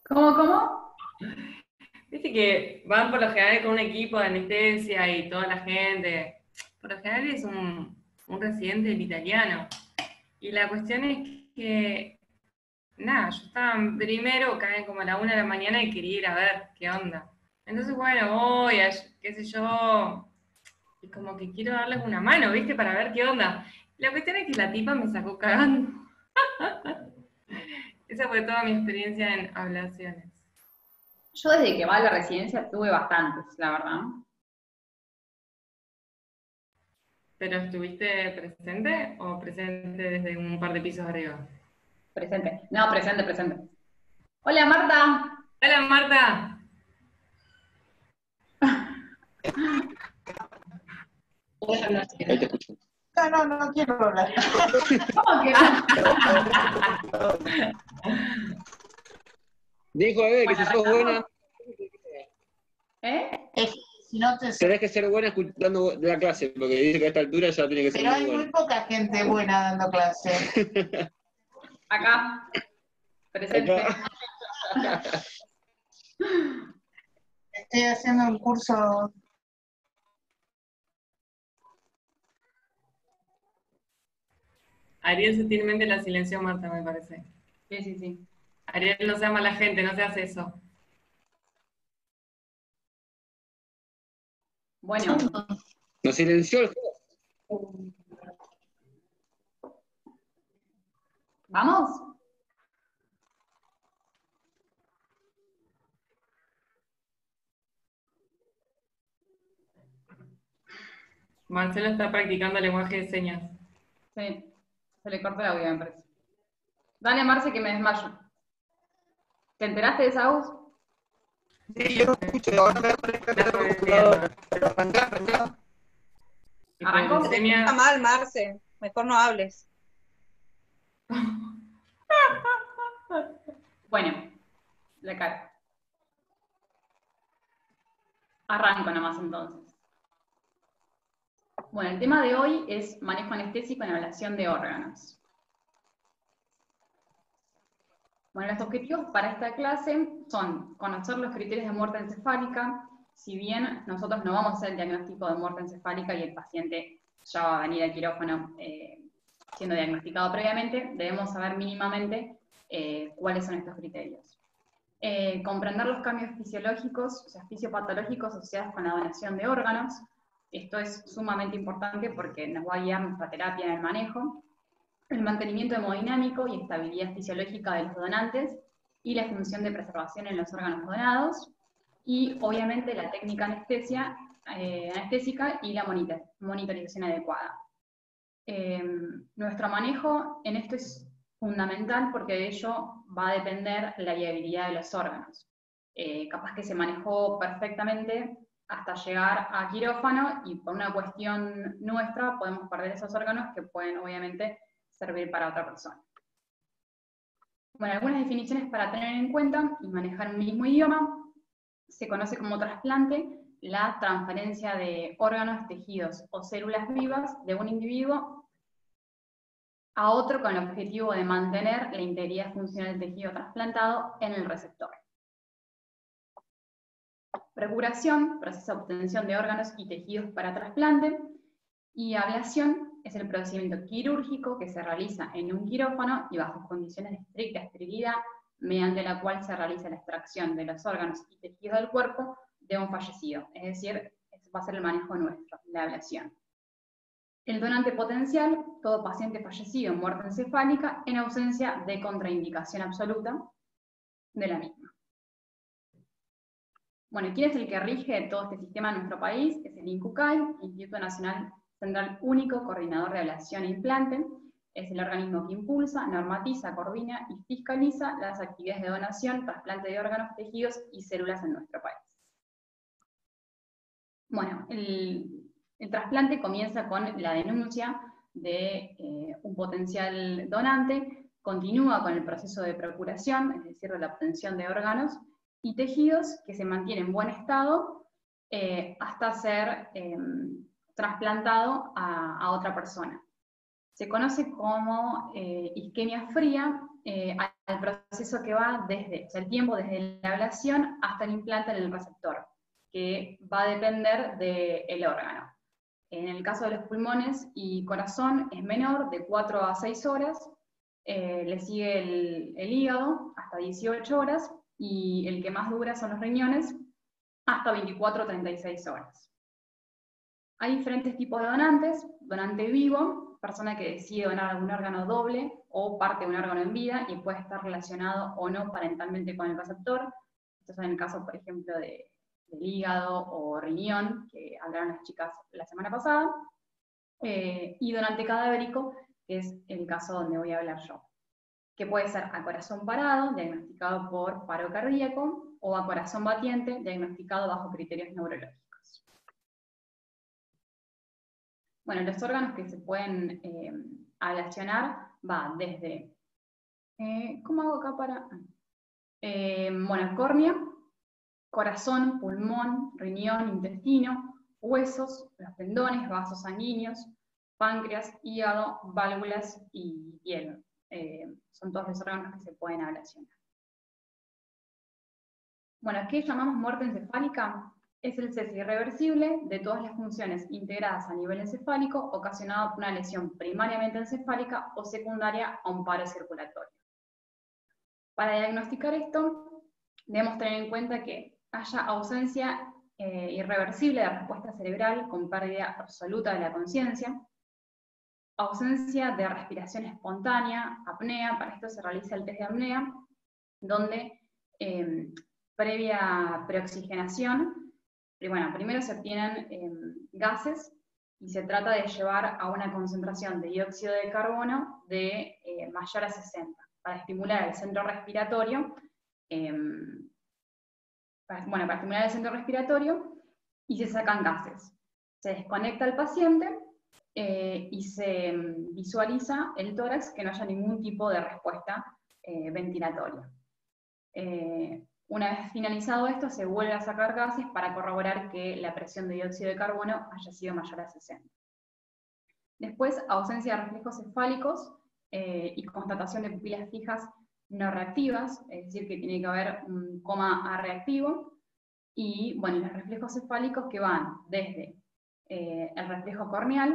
¿Cómo, cómo? Viste que van por lo general con un equipo de anestesia y toda la gente. Por lo general es un residente del italiano. Y la cuestión es que, nada, yo estaba en primero, caen como a la 1 de la mañana y quería ir a ver qué onda. Entonces, bueno, voy, qué sé yo, y como que quiero darles una mano, ¿viste? Para ver qué onda. La cuestión es que la tipa me sacó cagando. Esa fue toda mi experiencia en ablaciones. Yo desde que va a la residencia tuve bastantes, la verdad. ¿Pero estuviste presente o presente desde un par de pisos arriba? Presente. No, presente, presente. Hola, Marta. Hola Marta. Ahí te escucho. No, no, no quiero hablar. ¿Cómo que no? Dijo Eve que Bueno, si sos arrancamos. buena, ¿Eh? Es que si no te... tenés que ser buena escuchando la clase, porque dice que a esta altura ya tiene que ser Pero muy hay muy buena. poca gente buena dando clase. Acá, presente. Acá. Estoy haciendo un curso. Ariel sutilmente la silenció Marta, me parece. Sí, sí, sí. Ariel no sea mala gente, no se hace eso. Bueno, Nos silenció el juego. ¿vamos? Marcelo está practicando lenguaje de señas. Sí, se le cortó el audio, me parece. Dale, Marce, que me desmayo. ¿Te enteraste de esa voz? Sí, yo lo escucho, ahora me voy a poner La cargador estoy de computadora. viendo. Pero arrancá. Tipo, ¿Arrancó? Se te escucha leucemia. mal, Marce. Mejor no hables. Bueno, la cara. Arranco nomás entonces. Bueno, el tema de hoy es manejo anestésico en ablación de órganos. Bueno, los objetivos para esta clase son conocer los criterios de muerte encefálica. Si bien nosotros no vamos a hacer el diagnóstico de muerte encefálica y el paciente ya va a venir al quirófano siendo diagnosticado previamente, debemos saber mínimamente cuáles son estos criterios. Comprender los cambios fisiológicos, o sea, fisiopatológicos asociados con la donación de órganos. Esto es sumamente importante porque nos va a guiar nuestra terapia en el manejo. El mantenimiento hemodinámico y estabilidad fisiológica de los donantes y la función de preservación en los órganos donados. Y obviamente la técnica anestésica y la monitorización adecuada. Nuestro manejo en esto es fundamental porque de ello va a depender la viabilidad de los órganos. Capaz que se manejó perfectamente hasta llegar a quirófano y por una cuestión nuestra podemos perder esos órganos que pueden obviamente servir para otra persona. Bueno, algunas definiciones para tener en cuenta y manejar un mismo idioma. Se conoce como trasplante la transferencia de órganos, tejidos o células vivas de un individuo a otro con el objetivo de mantener la integridad funcional del tejido trasplantado en el receptor. Procuración, proceso de obtención de órganos y tejidos para trasplante, y ablación es el procedimiento quirúrgico que se realiza en un quirófano y bajo condiciones de estricta esterilidad, mediante la cual se realiza la extracción de los órganos y tejidos del cuerpo de un fallecido, es decir, va a ser el manejo nuestro, la ablación. El donante potencial, todo paciente fallecido en muerte encefálica en ausencia de contraindicación absoluta de la misma. Bueno, ¿quién es el que rige todo este sistema en nuestro país? Es el INCUCAI, Instituto Nacional Central Único Coordinador de Ablación e Implante. Es el organismo que impulsa, normatiza, coordina y fiscaliza las actividades de donación, trasplante de órganos, tejidos y células en nuestro país. Bueno, el trasplante comienza con la denuncia de un potencial donante, continúa con el proceso de procuración, es decir, de la obtención de órganos y tejidos que se mantienen en buen estado hasta ser trasplantado a otra persona. Se conoce como isquemia fría al proceso que va desde, o sea, el tiempo desde la ablación hasta el implante en el receptor, que va a depender del órgano. En el caso de los pulmones y corazón es menor, de 4 a 6 horas, le sigue el hígado hasta 18 horas, y el que más dura son los riñones, hasta 24 o 36 horas. Hay diferentes tipos de donantes: donante vivo, persona que decide donar algún órgano doble o parte de un órgano en vida y puede estar relacionado o no parentalmente con el receptor. Estos son el caso, por ejemplo, del hígado o riñón, que hablaron las chicas la semana pasada. Y donante cadavérico, que es el caso donde voy a hablar yo, que puede ser a corazón parado, diagnosticado por paro cardíaco, o a corazón batiente, diagnosticado bajo criterios neurológicos. Bueno, los órganos que se pueden ablacionar va desde, ¿cómo hago acá para? Bueno, córnea, corazón, pulmón, riñón, intestino, huesos, los tendones, vasos sanguíneos, páncreas, hígado, válvulas y piel. Son todos los órganos que se pueden ablacionar. Bueno, ¿qué llamamos muerte encefálica? Es el cese irreversible de todas las funciones integradas a nivel encefálico ocasionado por una lesión primariamente encefálica o secundaria a un paro circulatorio. Para diagnosticar esto, debemos tener en cuenta que haya ausencia irreversible de respuesta cerebral con pérdida absoluta de la conciencia, ausencia de respiración espontánea, apnea. Para esto se realiza el test de apnea, donde previa preoxigenación, bueno, primero se obtienen gases y se trata de llevar a una concentración de dióxido de carbono de mayor a 60, para estimular el centro respiratorio, para estimular el centro respiratorio, y se sacan gases. Se desconecta al paciente y se visualiza el tórax, que no haya ningún tipo de respuesta ventilatoria. Una vez finalizado esto, se vuelve a sacar gases para corroborar que la presión de dióxido de carbono haya sido mayor a 60. Después, ausencia de reflejos cefálicos y constatación de pupilas fijas no reactivas, es decir, que tiene que haber un coma reactivo. Y bueno, los reflejos cefálicos que van desde el reflejo corneal,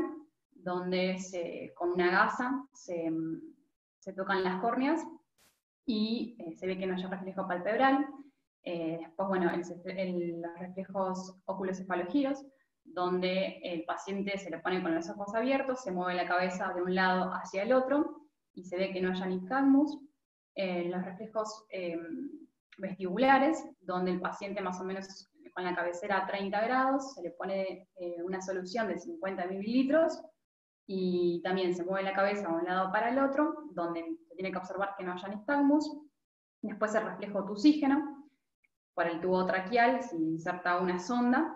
donde con una gasa se tocan las córneas y se ve que no haya reflejo palpebral. Después, bueno, los reflejos oculocefalogiros, donde el paciente se le pone con los ojos abiertos, se mueve la cabeza de un lado hacia el otro y se ve que no haya nistagmus. Los reflejos vestibulares, donde el paciente más o menos con la cabecera a 30 grados, se le pone una solución de 50 mililitros y también se mueve la cabeza de un lado para el otro, donde se tiene que observar que no haya nistagmus. Después el reflejo tusígeno, por el tubo traqueal se inserta una sonda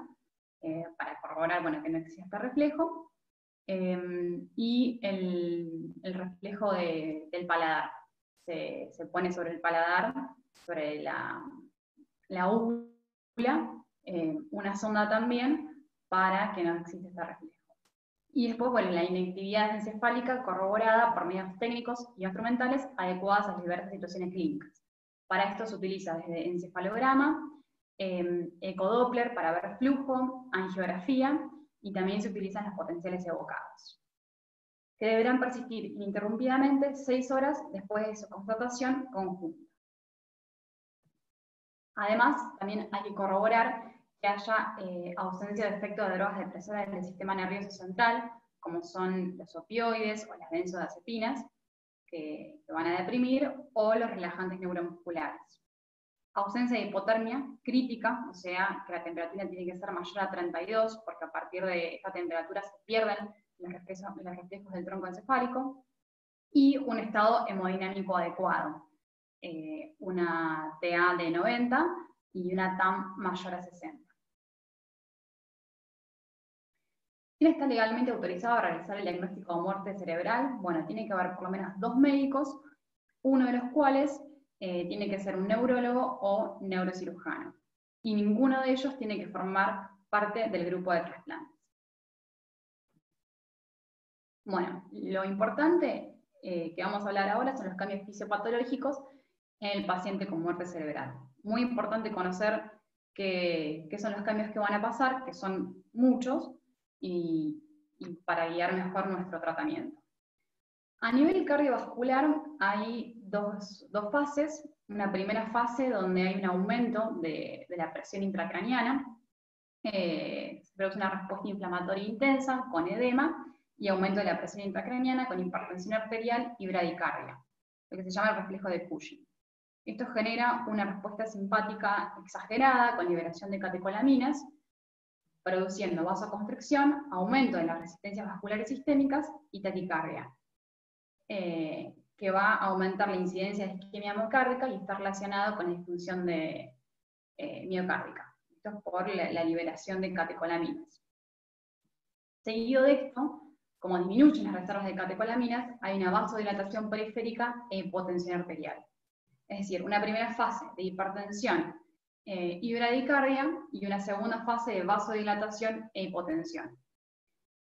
para corroborar, bueno, que no existe este reflejo. Y el reflejo del paladar. Se pone sobre el paladar, sobre la úvula, una sonda también para que no existe este reflejo. Y después, bueno, la inactividad encefálica corroborada por medios técnicos y instrumentales adecuadas a las diversas situaciones clínicas. Para esto se utiliza desde encefalograma, ecodoppler para ver flujo, angiografía, y también se utilizan los potenciales evocados, que deberán persistir ininterrumpidamente 6 horas después de su constatación conjunta. Además, también hay que corroborar que haya ausencia de efecto de drogas depresoras del sistema nervioso central, como son los opioides o las benzodiazepinas, que van a deprimir, o los relajantes neuromusculares. Ausencia de hipotermia crítica, o sea, que la temperatura tiene que ser mayor a 32, porque a partir de esta temperatura se pierden los reflejos del tronco encefálico, y un estado hemodinámico adecuado, una TA de 90 y una TAM mayor a 60. ¿Quién está legalmente autorizado a realizar el diagnóstico de muerte cerebral? Bueno, tiene que haber por lo menos 2 médicos, uno de los cuales tiene que ser un neurólogo o neurocirujano, y ninguno de ellos tiene que formar parte del grupo de trasplantes. Bueno, lo importante que vamos a hablar ahora son los cambios fisiopatológicos en el paciente con muerte cerebral. Muy importante conocer qué son los cambios que van a pasar, que son muchos, y para guiar mejor nuestro tratamiento. A nivel cardiovascular hay dos fases. Una primera fase donde hay un aumento de la presión intracraniana, se produce una respuesta inflamatoria intensa con edema y aumento de la presión intracraniana con hipertensión arterial y bradicardia, lo que se llama el reflejo de Cushing. Esto genera una respuesta simpática exagerada con liberación de catecolaminas, produciendo vasoconstricción, aumento de las resistencias vasculares sistémicas y taquicardia, que va a aumentar la incidencia de isquemia miocárdica y está relacionado con la disfunción miocárdica. Esto es por la liberación de catecolaminas. Seguido de esto, como disminuyen las reservas de catecolaminas, hay una vasodilatación periférica e hipotensión arterial. Es decir, una primera fase de hipertensión y bradicardia y una segunda fase de vasodilatación e hipotensión.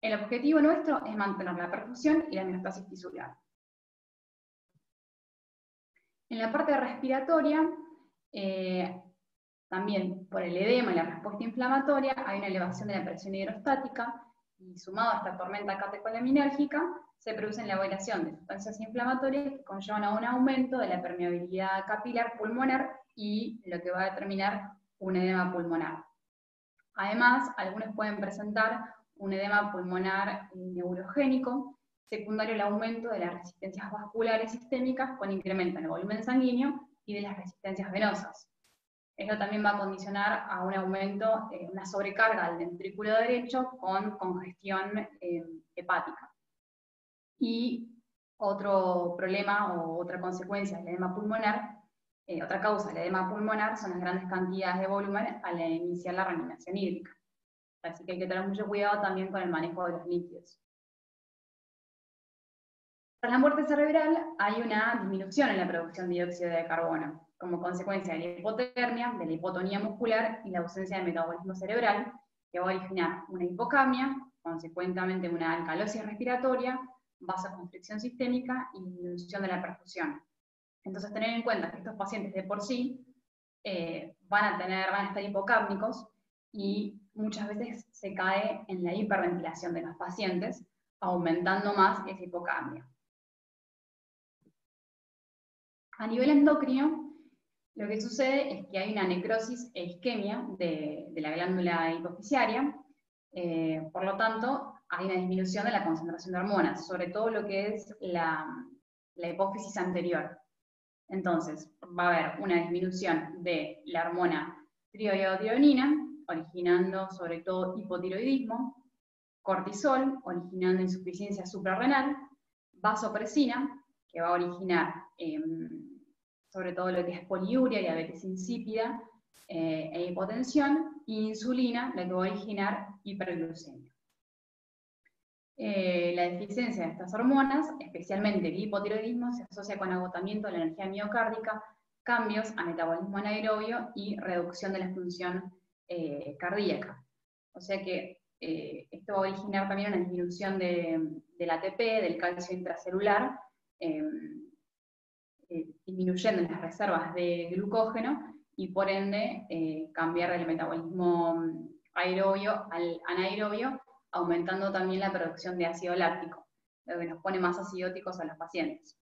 El objetivo nuestro es mantener la perfusión y la homeostasis tisular. En la parte respiratoria, también por el edema y la respuesta inflamatoria, hay una elevación de la presión hidrostática y sumado a esta tormenta catecolaminérgica, se produce la liberación de sustancias inflamatorias que conllevan a un aumento de la permeabilidad capilar pulmonar y lo que va a determinar un edema pulmonar. Además, algunos pueden presentar un edema pulmonar neurogénico, secundario al aumento de las resistencias vasculares sistémicas con incremento en el volumen sanguíneo y de las resistencias venosas. Esto también va a condicionar a un aumento, una sobrecarga del ventrículo derecho con congestión hepática. Y otro problema o otra consecuencia del edema pulmonar, otra causa del edema pulmonar son las grandes cantidades de volumen al iniciar la reanimación hídrica. Así que hay que tener mucho cuidado también con el manejo de los líquidos. Tras la muerte cerebral hay una disminución en la producción de dióxido de carbono, como consecuencia de la hipotermia, de la hipotonía muscular y la ausencia de metabolismo cerebral, que va a originar una hipocamia, consecuentemente una alcalosis respiratoria, vasoconstricción sistémica y disminución de la perfusión. Entonces, tener en cuenta que estos pacientes de por sí van a estar hipocápnicos y muchas veces se cae en la hiperventilación de los pacientes, aumentando más esa hipocamia. A nivel endocrino, lo que sucede es que hay una necrosis e isquemia de la glándula hipofisiaria, por lo tanto, hay una disminución de la concentración de hormonas, sobre todo lo que es la hipófisis anterior. Entonces, va a haber una disminución de la hormona tiroidotironina, originando sobre todo hipotiroidismo, cortisol, originando insuficiencia suprarrenal, vasopresina, que va a originar sobre todo lo que es poliuria, diabetes insípida e hipotensión, e insulina, la que va a originar hiperglucemia. La deficiencia de estas hormonas, especialmente el hipotiroidismo, se asocia con agotamiento de la energía miocárdica, cambios a metabolismo anaerobio y reducción de la función cardíaca. O sea que esto va a originar también una disminución del ATP, del calcio intracelular, disminuyendo las reservas de glucógeno y por ende cambiar del metabolismo aerobio al anaerobio, aumentando también la producción de ácido láctico, lo que nos pone más acidóticos a los pacientes.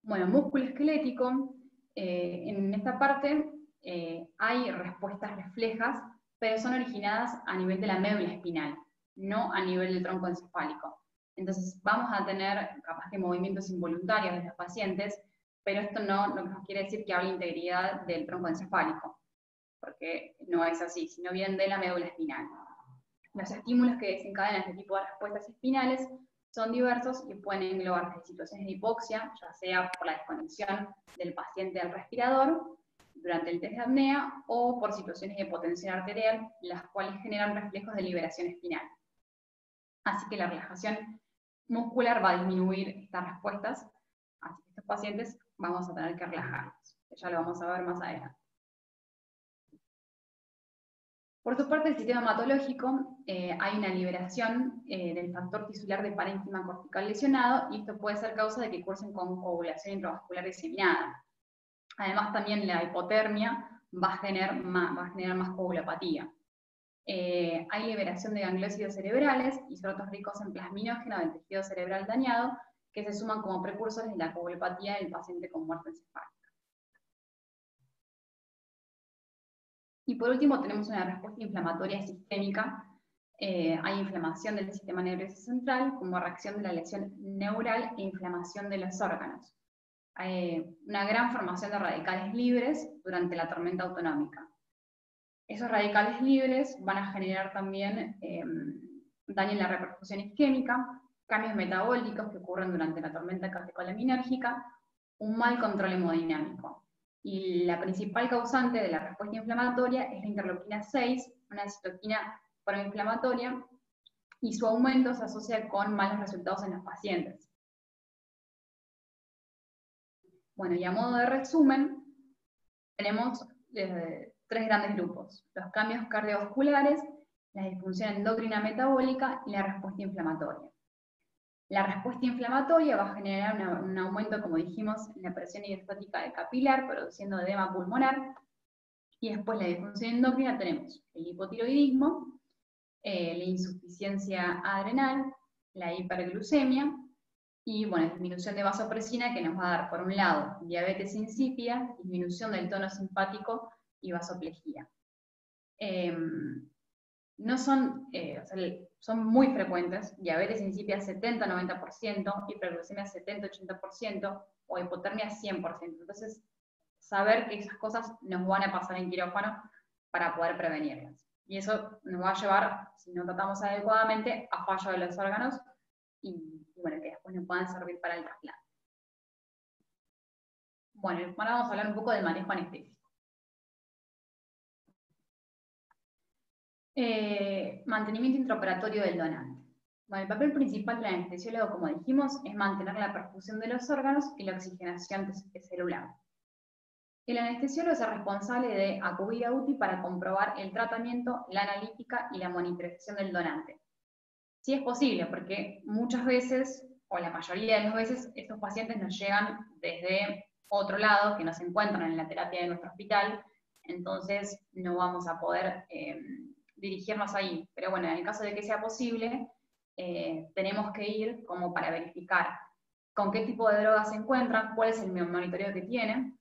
Bueno, músculo esquelético, en esta parte hay respuestas reflejas, pero son originadas a nivel de la médula espinal, no a nivel del tronco encefálico. Entonces vamos a tener capaz que movimientos involuntarios de los pacientes, pero esto no nos quiere decir que hable integridad del tronco encefálico, porque no es así, sino bien de la médula espinal. Los estímulos que desencadenan este tipo de respuestas espinales son diversos y pueden englobar situaciones de hipoxia, ya sea por la desconexión del paciente del respirador durante el test de apnea o por situaciones de hipotensión arterial, las cuales generan reflejos de liberación espinal. Así que la relajación muscular va a disminuir estas respuestas, así que estos pacientes vamos a tener que relajarlos. Ya lo vamos a ver más adelante. Por su parte, el sistema hematológico, hay una liberación del factor tisular de parénquima cortical lesionado, y esto puede ser causa de que cursen con coagulación intravascular diseminada. Además, también la hipotermia va a generar más coagulopatía. Hay liberación de gangliósidos cerebrales y isótopos ricos en plasminógeno del tejido cerebral dañado, que se suman como precursores de la coagulopatía en el paciente con muerte encefálica. Y por último tenemos una respuesta inflamatoria sistémica. Hay inflamación del sistema nervioso central como reacción de la lesión neural e inflamación de los órganos. Hay una gran formación de radicales libres durante la tormenta autonómica. Esos radicales libres van a generar también daño en la repercusión isquémica, cambios metabólicos que ocurren durante la tormenta catecolinérgica, un mal control hemodinámico. Y la principal causante de la respuesta inflamatoria es la interleuquina 6, una citoquina proinflamatoria, y su aumento se asocia con malos resultados en los pacientes. Bueno, y a modo de resumen, tenemos tres grandes grupos: los cambios cardiovasculares, la disfunción endocrina metabólica y la respuesta inflamatoria. La respuesta inflamatoria va a generar un aumento, como dijimos, en la presión hidrostática del capilar, produciendo edema pulmonar, y después la disfunción endocrina tenemos el hipotiroidismo, la insuficiencia adrenal, la hiperglucemia, y bueno, disminución de vasopresina, que nos va a dar, por un lado, diabetes insípida, disminución del tono simpático y vasoplejía. No son, son muy frecuentes: diabetes insípida 70-90%, hiperglucemia 70-80%, o hipotermia 100%. Entonces, saber que esas cosas nos van a pasar en quirófano para poder prevenirlas. Y eso nos va a llevar, si no tratamos adecuadamente, a fallo de los órganos y bueno, que después nos puedan servir para el trasplante. Bueno, ahora vamos a hablar un poco del manejo anestésico. Mantenimiento intraoperatorio del donante. Bueno, el papel principal del anestesiólogo, como dijimos, es mantener la perfusión de los órganos y la oxigenación celular. El anestesiólogo es el responsable de acudir a UTI para comprobar el tratamiento, la analítica y la monitorización del donante. Si es posible, porque muchas veces, o la mayoría de las veces, estos pacientes nos llegan desde otro lado, que no se encuentran en la terapia de nuestro hospital, entonces no vamos a poder dirigirnos ahí. Pero bueno, en el caso de que sea posible, tenemos que ir como para verificar con qué tipo de drogas se encuentran, cuál es el monitoreo que tienen,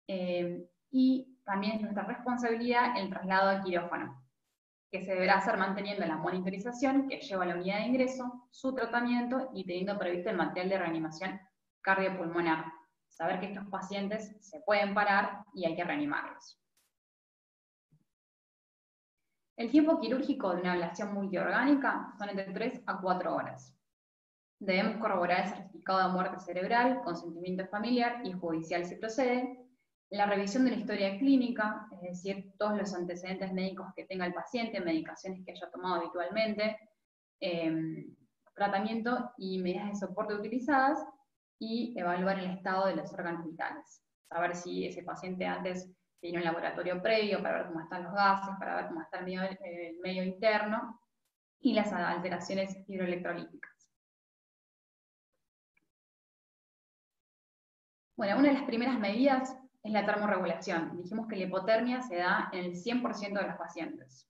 y también es nuestra responsabilidad el traslado al quirófano, que se deberá hacer manteniendo la monitorización que lleva a la unidad de ingreso, su tratamiento y teniendo previsto el material de reanimación cardiopulmonar. Saber que estos pacientes se pueden parar y hay que reanimarlos. El tiempo quirúrgico de una ablación multiorgánica son entre 3 a 4 horas. Debemos corroborar el certificado de muerte cerebral, consentimiento familiar y judicial si procede, la revisión de la historia clínica, es decir, todos los antecedentes médicos que tenga el paciente, medicaciones que haya tomado habitualmente, tratamiento y medidas de soporte utilizadas, y evaluar el estado de los órganos vitales. Saber si ese paciente antes tiene un laboratorio previo para ver cómo están los gases, para ver cómo está el medio interno, y las alteraciones hidroelectrolíticas. Bueno, una de las primeras medidas es la termorregulación. Dijimos que la hipotermia se da en el 100% de los pacientes.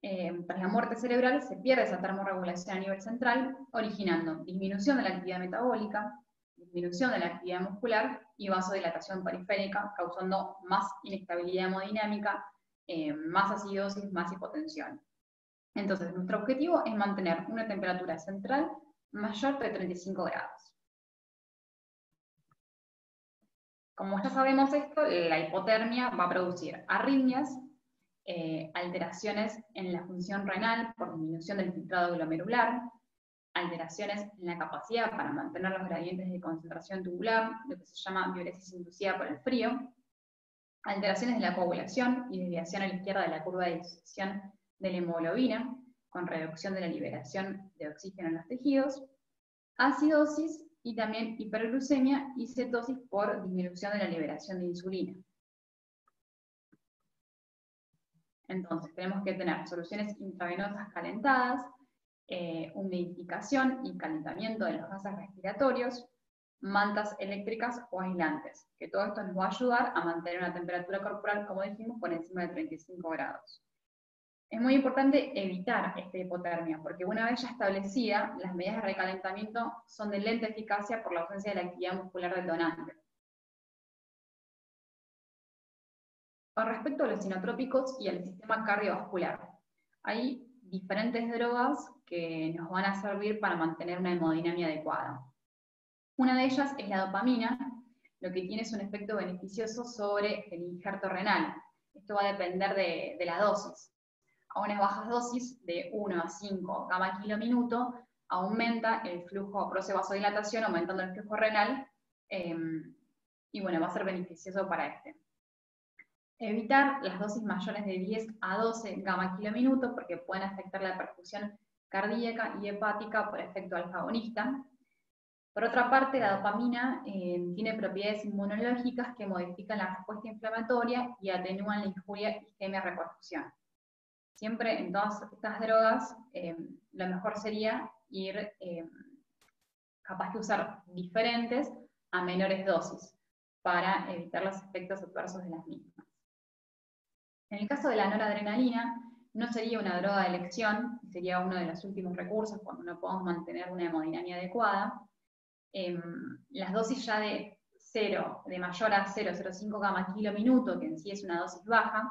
Tras la muerte cerebral se pierde esa termorregulación a nivel central, originando disminución de la actividad metabólica, disminución de la actividad muscular y vasodilatación periférica, causando más inestabilidad hemodinámica, más acidosis, más hipotensión. Entonces, nuestro objetivo es mantener una temperatura central mayor de 35 grados. Como ya sabemos esto, la hipotermia va a producir arritmias, alteraciones en la función renal por disminución del filtrado glomerular, alteraciones en la capacidad para mantener los gradientes de concentración tubular, lo que se llama diuresis inducida por el frío, alteraciones de la coagulación y desviación a la izquierda de la curva de disociación de la hemoglobina, con reducción de la liberación de oxígeno en los tejidos, acidosis y también hiperglucemia y cetosis por disminución de la liberación de insulina. Entonces, tenemos que tener soluciones intravenosas calentadas, humidificación y calentamiento de los gases respiratorios, mantas eléctricas o aislantes, que todo esto nos va a ayudar a mantener una temperatura corporal, como dijimos, por encima de 35 grados. Es muy importante evitar esta hipotermia, porque una vez ya establecida, las medidas de recalentamiento son de lenta eficacia por la ausencia de la actividad muscular detonante. Con respecto a los inotrópicos y al sistema cardiovascular, hay diferentes drogas que nos van a servir para mantener una hemodinamia adecuada. Una de ellas es la dopamina, lo que tiene es un efecto beneficioso sobre el injerto renal. Esto va a depender de la dosis. A unas bajas dosis, de 1 a 5 gamma kilo minuto, aumenta el flujo, produce vasodilatación, aumentando el flujo renal, y bueno, va a ser beneficioso para este. Evitar las dosis mayores de 10 a 12 gamma kilo minuto, porque pueden afectar la perfusión cardíaca y hepática por efecto alfa-agonista. Por otra parte, la dopamina tiene propiedades inmunológicas que modifican la respuesta inflamatoria y atenúan la injuria isquemia-reperfusión. Siempre en todas estas drogas, lo mejor sería ir capaz de usar diferentes a menores dosis para evitar los efectos adversos de las mismas. En el caso de la noradrenalina, no sería una droga de elección, sería uno de los últimos recursos cuando no podemos mantener una hemodinamia adecuada. Las dosis ya de mayor a 0,05 gamma kilo minuto, que en sí es una dosis baja,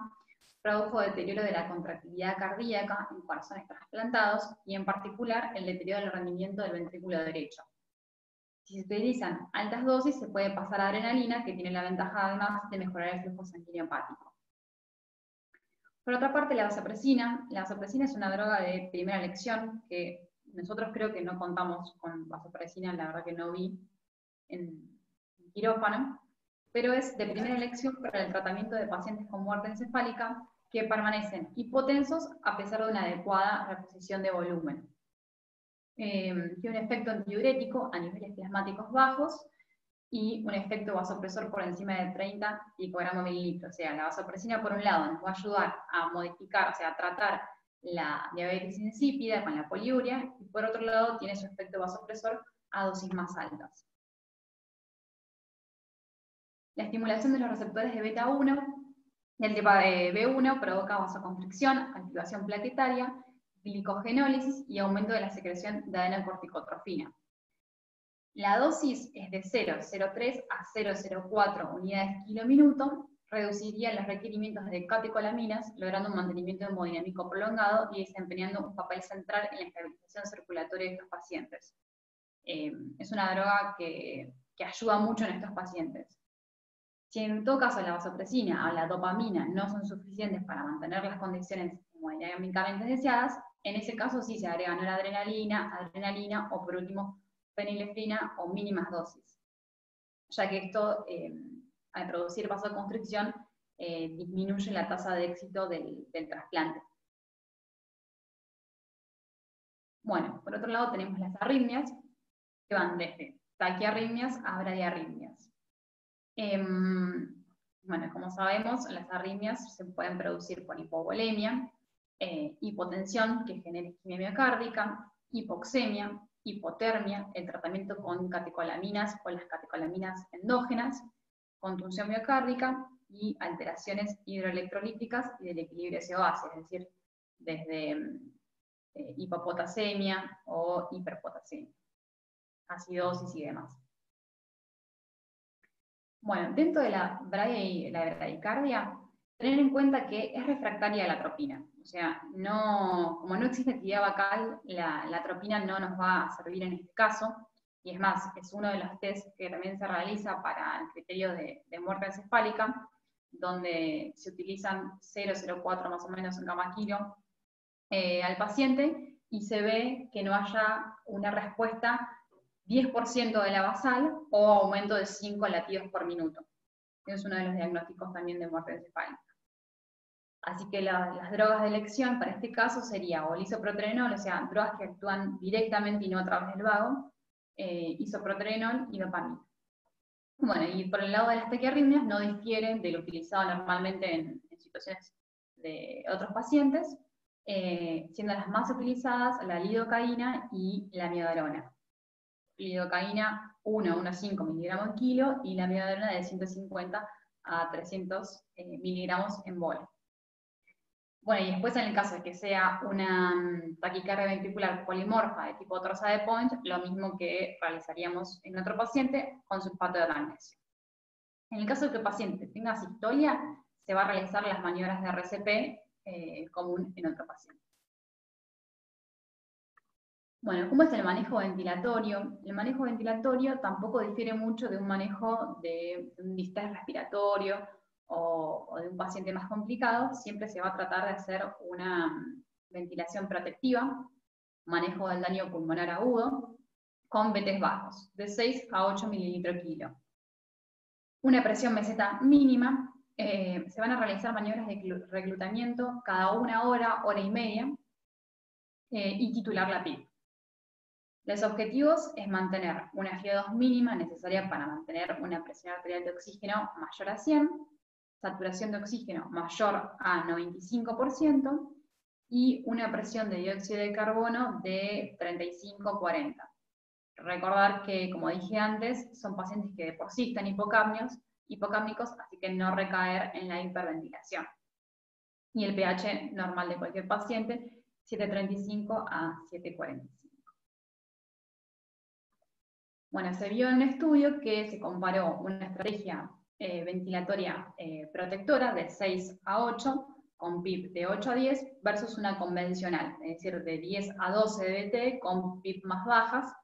produjo deterioro de la contractilidad cardíaca en corazones trasplantados y en particular el deterioro del rendimiento del ventrículo derecho. Si se utilizan altas dosis se puede pasar a adrenalina, que tiene la ventaja además de mejorar el flujo sanguíneo hepático. Por otra parte, la vasopresina es una droga de primera elección, que nosotros creo que no contamos con vasopresina, la verdad que no vi en quirófano, pero es de primera elección para el tratamiento de pacientes con muerte encefálica que permanecen hipotensos a pesar de una adecuada reposición de volumen. Tiene un efecto antidiurético a niveles plasmáticos bajos y un efecto vasopresor por encima de 30 picogramos mililitro. O sea, la vasopresina por un lado nos va a ayudar a modificar, o sea, a tratar la diabetes insípida con la poliuria, y por otro lado tiene su efecto vasopresor a dosis más altas. La estimulación de los receptores de beta 1 del tipo de B1 provoca vasoconstricción, activación plaquetaria, glicogenólisis y aumento de la secreción de adenocorticotrofina. La dosis es de 0,03 a 0,04 unidades kilo minuto, reduciría los requerimientos de catecolaminas, logrando un mantenimiento hemodinámico prolongado y desempeñando un papel central en la estabilización circulatoria de estos pacientes. Es una droga que ayuda mucho en estos pacientes. Si en todo caso la vasopresina o la dopamina no son suficientes para mantener las condiciones hemodinámicamente deseadas, en ese caso sí se agrega noradrenalina, adrenalina o por último fenilefrina o mínimas dosis, ya que esto, al producir vasoconstricción, disminuye la tasa de éxito del trasplante. Bueno, por otro lado tenemos las arritmias, que van desde taquiarritmias a bradiarritmias. Bueno, como sabemos, las arritmias se pueden producir por hipovolemia, hipotensión, que genera isquemia miocárdica, hipoxemia, hipotermia, el tratamiento con catecolaminas o las catecolaminas endógenas, contunción miocárdica y alteraciones hidroelectrolíticas y del equilibrio CO-base, es decir, desde hipopotasemia o hiperpotasemia, acidosis y demás. Bueno, dentro de la bradicardia, tener en cuenta que es refractaria a la atropina. O sea, como no existe actividad vacal, la atropina no nos va a servir en este caso. Y es más, es uno de los test que también se realiza para el criterio de muerte encefálica, donde se utilizan 0,04 más o menos en gamma kilo al paciente, y se ve que no haya una respuesta 10% de la basal o aumento de 5 latidos por minuto. Es uno de los diagnósticos también de muerte encefálica. Así que las drogas de elección para este caso sería o el isoproterenol, o sea, drogas que actúan directamente y no a través del vago, isoproterenol y dopamina. Bueno, y por el lado de las taquiarritmias no difieren del utilizado normalmente en situaciones de otros pacientes, siendo las más utilizadas la lidocaína y la amiodarona. Lidocaína 1,5 miligramos al kilo y la amiodarona de 150 a 300 miligramos en bola. Bueno, y después en el caso de que sea una taquicardia ventricular polimorfa de tipo Troza de Point, lo mismo que realizaríamos en otro paciente con sulfato de magnesio. En el caso de que el paciente tenga sistolia, se va a realizar las maniobras de RCP común en otro paciente. Bueno, ¿cómo es el manejo ventilatorio? El manejo ventilatorio tampoco difiere mucho de un manejo de un distrés respiratorio o de un paciente más complicado. Siempre se va a tratar de hacer una ventilación protectiva, manejo del daño pulmonar agudo, con BTs bajos, de 6 a 8 mililitros kilo. Una presión meseta mínima, se van a realizar maniobras de reclutamiento cada 1 hora, hora y media, y titular la PIP. Los objetivos es mantener una FiO2 mínima necesaria para mantener una presión arterial de oxígeno mayor a 100, saturación de oxígeno mayor a 95% y una presión de dióxido de carbono de 35-40. Recordar que, como dije antes, son pacientes que de por sí están hipocámnicos, así que no recaer en la hiperventilación. Y el pH normal de cualquier paciente, 7,35 a 7,45. Bueno, se vio en un estudio que se comparó una estrategia ventilatoria protectora de 6 a 8 con PIP de 8 a 10 versus una convencional, es decir, de 10 a 12 de BT con PIP más bajas,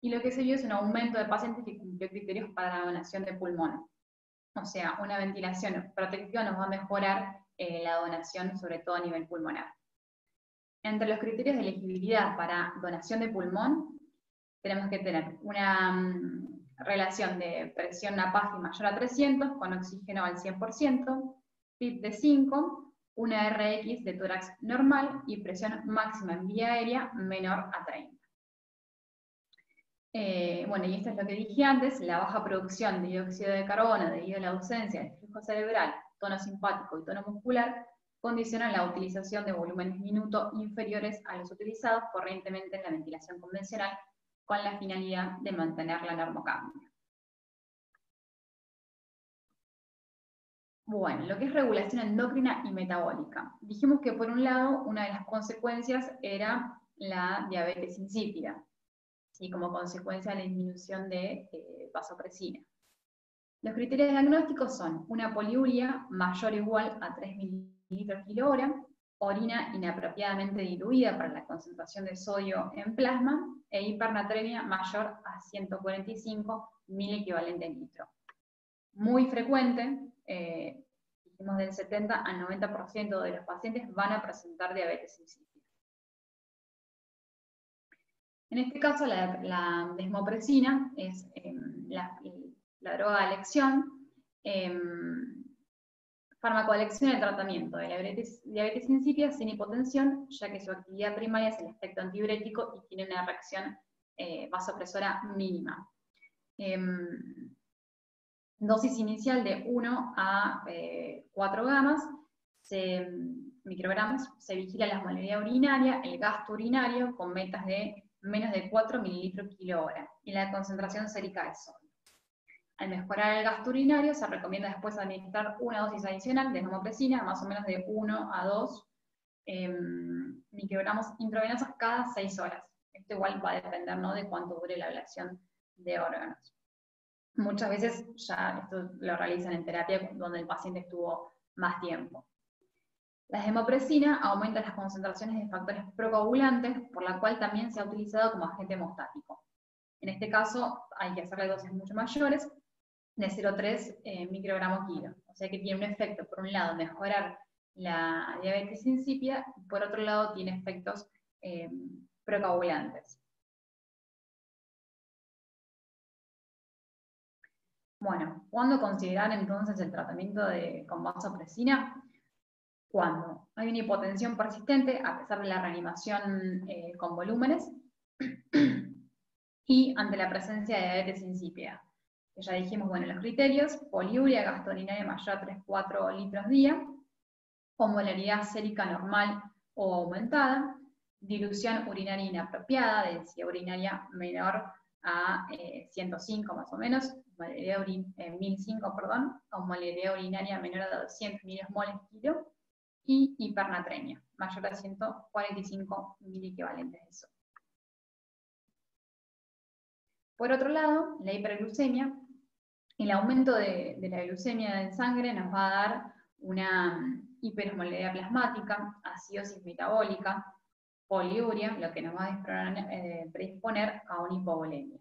y lo que se vio es un aumento de pacientes que cumplió criterios para la donación de pulmón. O sea, una ventilación protectiva nos va a mejorar la donación, sobre todo a nivel pulmonar. Entre los criterios de elegibilidad para donación de pulmón, tenemos que tener una relación de presión NAPAGI mayor a 300, con oxígeno al 100%, PIP de 5, una RX de tórax normal y presión máxima en vía aérea menor a 30. Bueno, y esto es lo que dije antes, la baja producción de dióxido de carbono debido a la ausencia de flujo cerebral, tono simpático y tono muscular, condicionan la utilización de volúmenes minuto inferiores a los utilizados corrientemente en la ventilación convencional, con la finalidad de mantener la normocambio. Bueno, lo que es regulación endocrina y metabólica. Dijimos que por un lado, una de las consecuencias era la diabetes insípida, ¿sí? Como consecuencia de la disminución de vasopresina. Los criterios diagnósticos son una poliuria mayor o igual a 3 mililitros kilo hora, orina inapropiadamente diluida para la concentración de sodio en plasma, e hipernatremia mayor a 145 miliequivalente en litro. Muy frecuente, dijimos del 70 al 90% de los pacientes van a presentar diabetes insípida. En este caso, la desmopresina es la droga de elección, fármaco de elección en el tratamiento de la diabetes insípida sin hipotensión, ya que su actividad primaria es el efecto antidiurético y tiene una reacción vasopresora mínima. Dosis inicial de 1 a 4 microgramos, se vigila la osmolaridad urinaria, el gasto urinario con metas de menos de 4 mililitros kilo hora, y la concentración sérica de sodio. Al mejorar el gasto urinario, se recomienda después administrar una dosis adicional de desmopresina, más o menos de 1 a 2 microgramos intravenosos cada 6 horas. Esto igual va a depender, ¿no?, de cuánto dure la ablación de órganos. Muchas veces ya esto lo realizan en terapia donde el paciente estuvo más tiempo. La desmopresina aumenta las concentraciones de factores procoagulantes, por la cual también se ha utilizado como agente hemostático. En este caso hay que hacerle dosis mucho mayores, de 0,3 microgramos kilo. O sea que tiene un efecto, por un lado, mejorar la diabetes insípida, y por otro lado tiene efectos procoagulantes. Bueno, ¿cuándo considerar entonces el tratamiento con vasopresina? Cuando hay una hipotensión persistente, a pesar de la reanimación con volúmenes, y ante la presencia de diabetes insípida. Ya dijimos, bueno, los criterios: poliuria, gasto urinario mayor a 3-4 litros día, osmolaridad sérica normal o aumentada, dilución urinaria inapropiada, densidad urinaria menor a 105 más o menos, 1005, perdón, osmolaridad urinaria menor a 200 milimoles kilo, y hipernatremia, mayor a 145 miliequivalentes de sodio. Por otro lado, la hiperglucemia, el aumento de la glucemia en sangre nos va a dar una hiperosmolaridad plasmática, acidosis metabólica, poliuria, lo que nos va a predisponer a una hipovolemia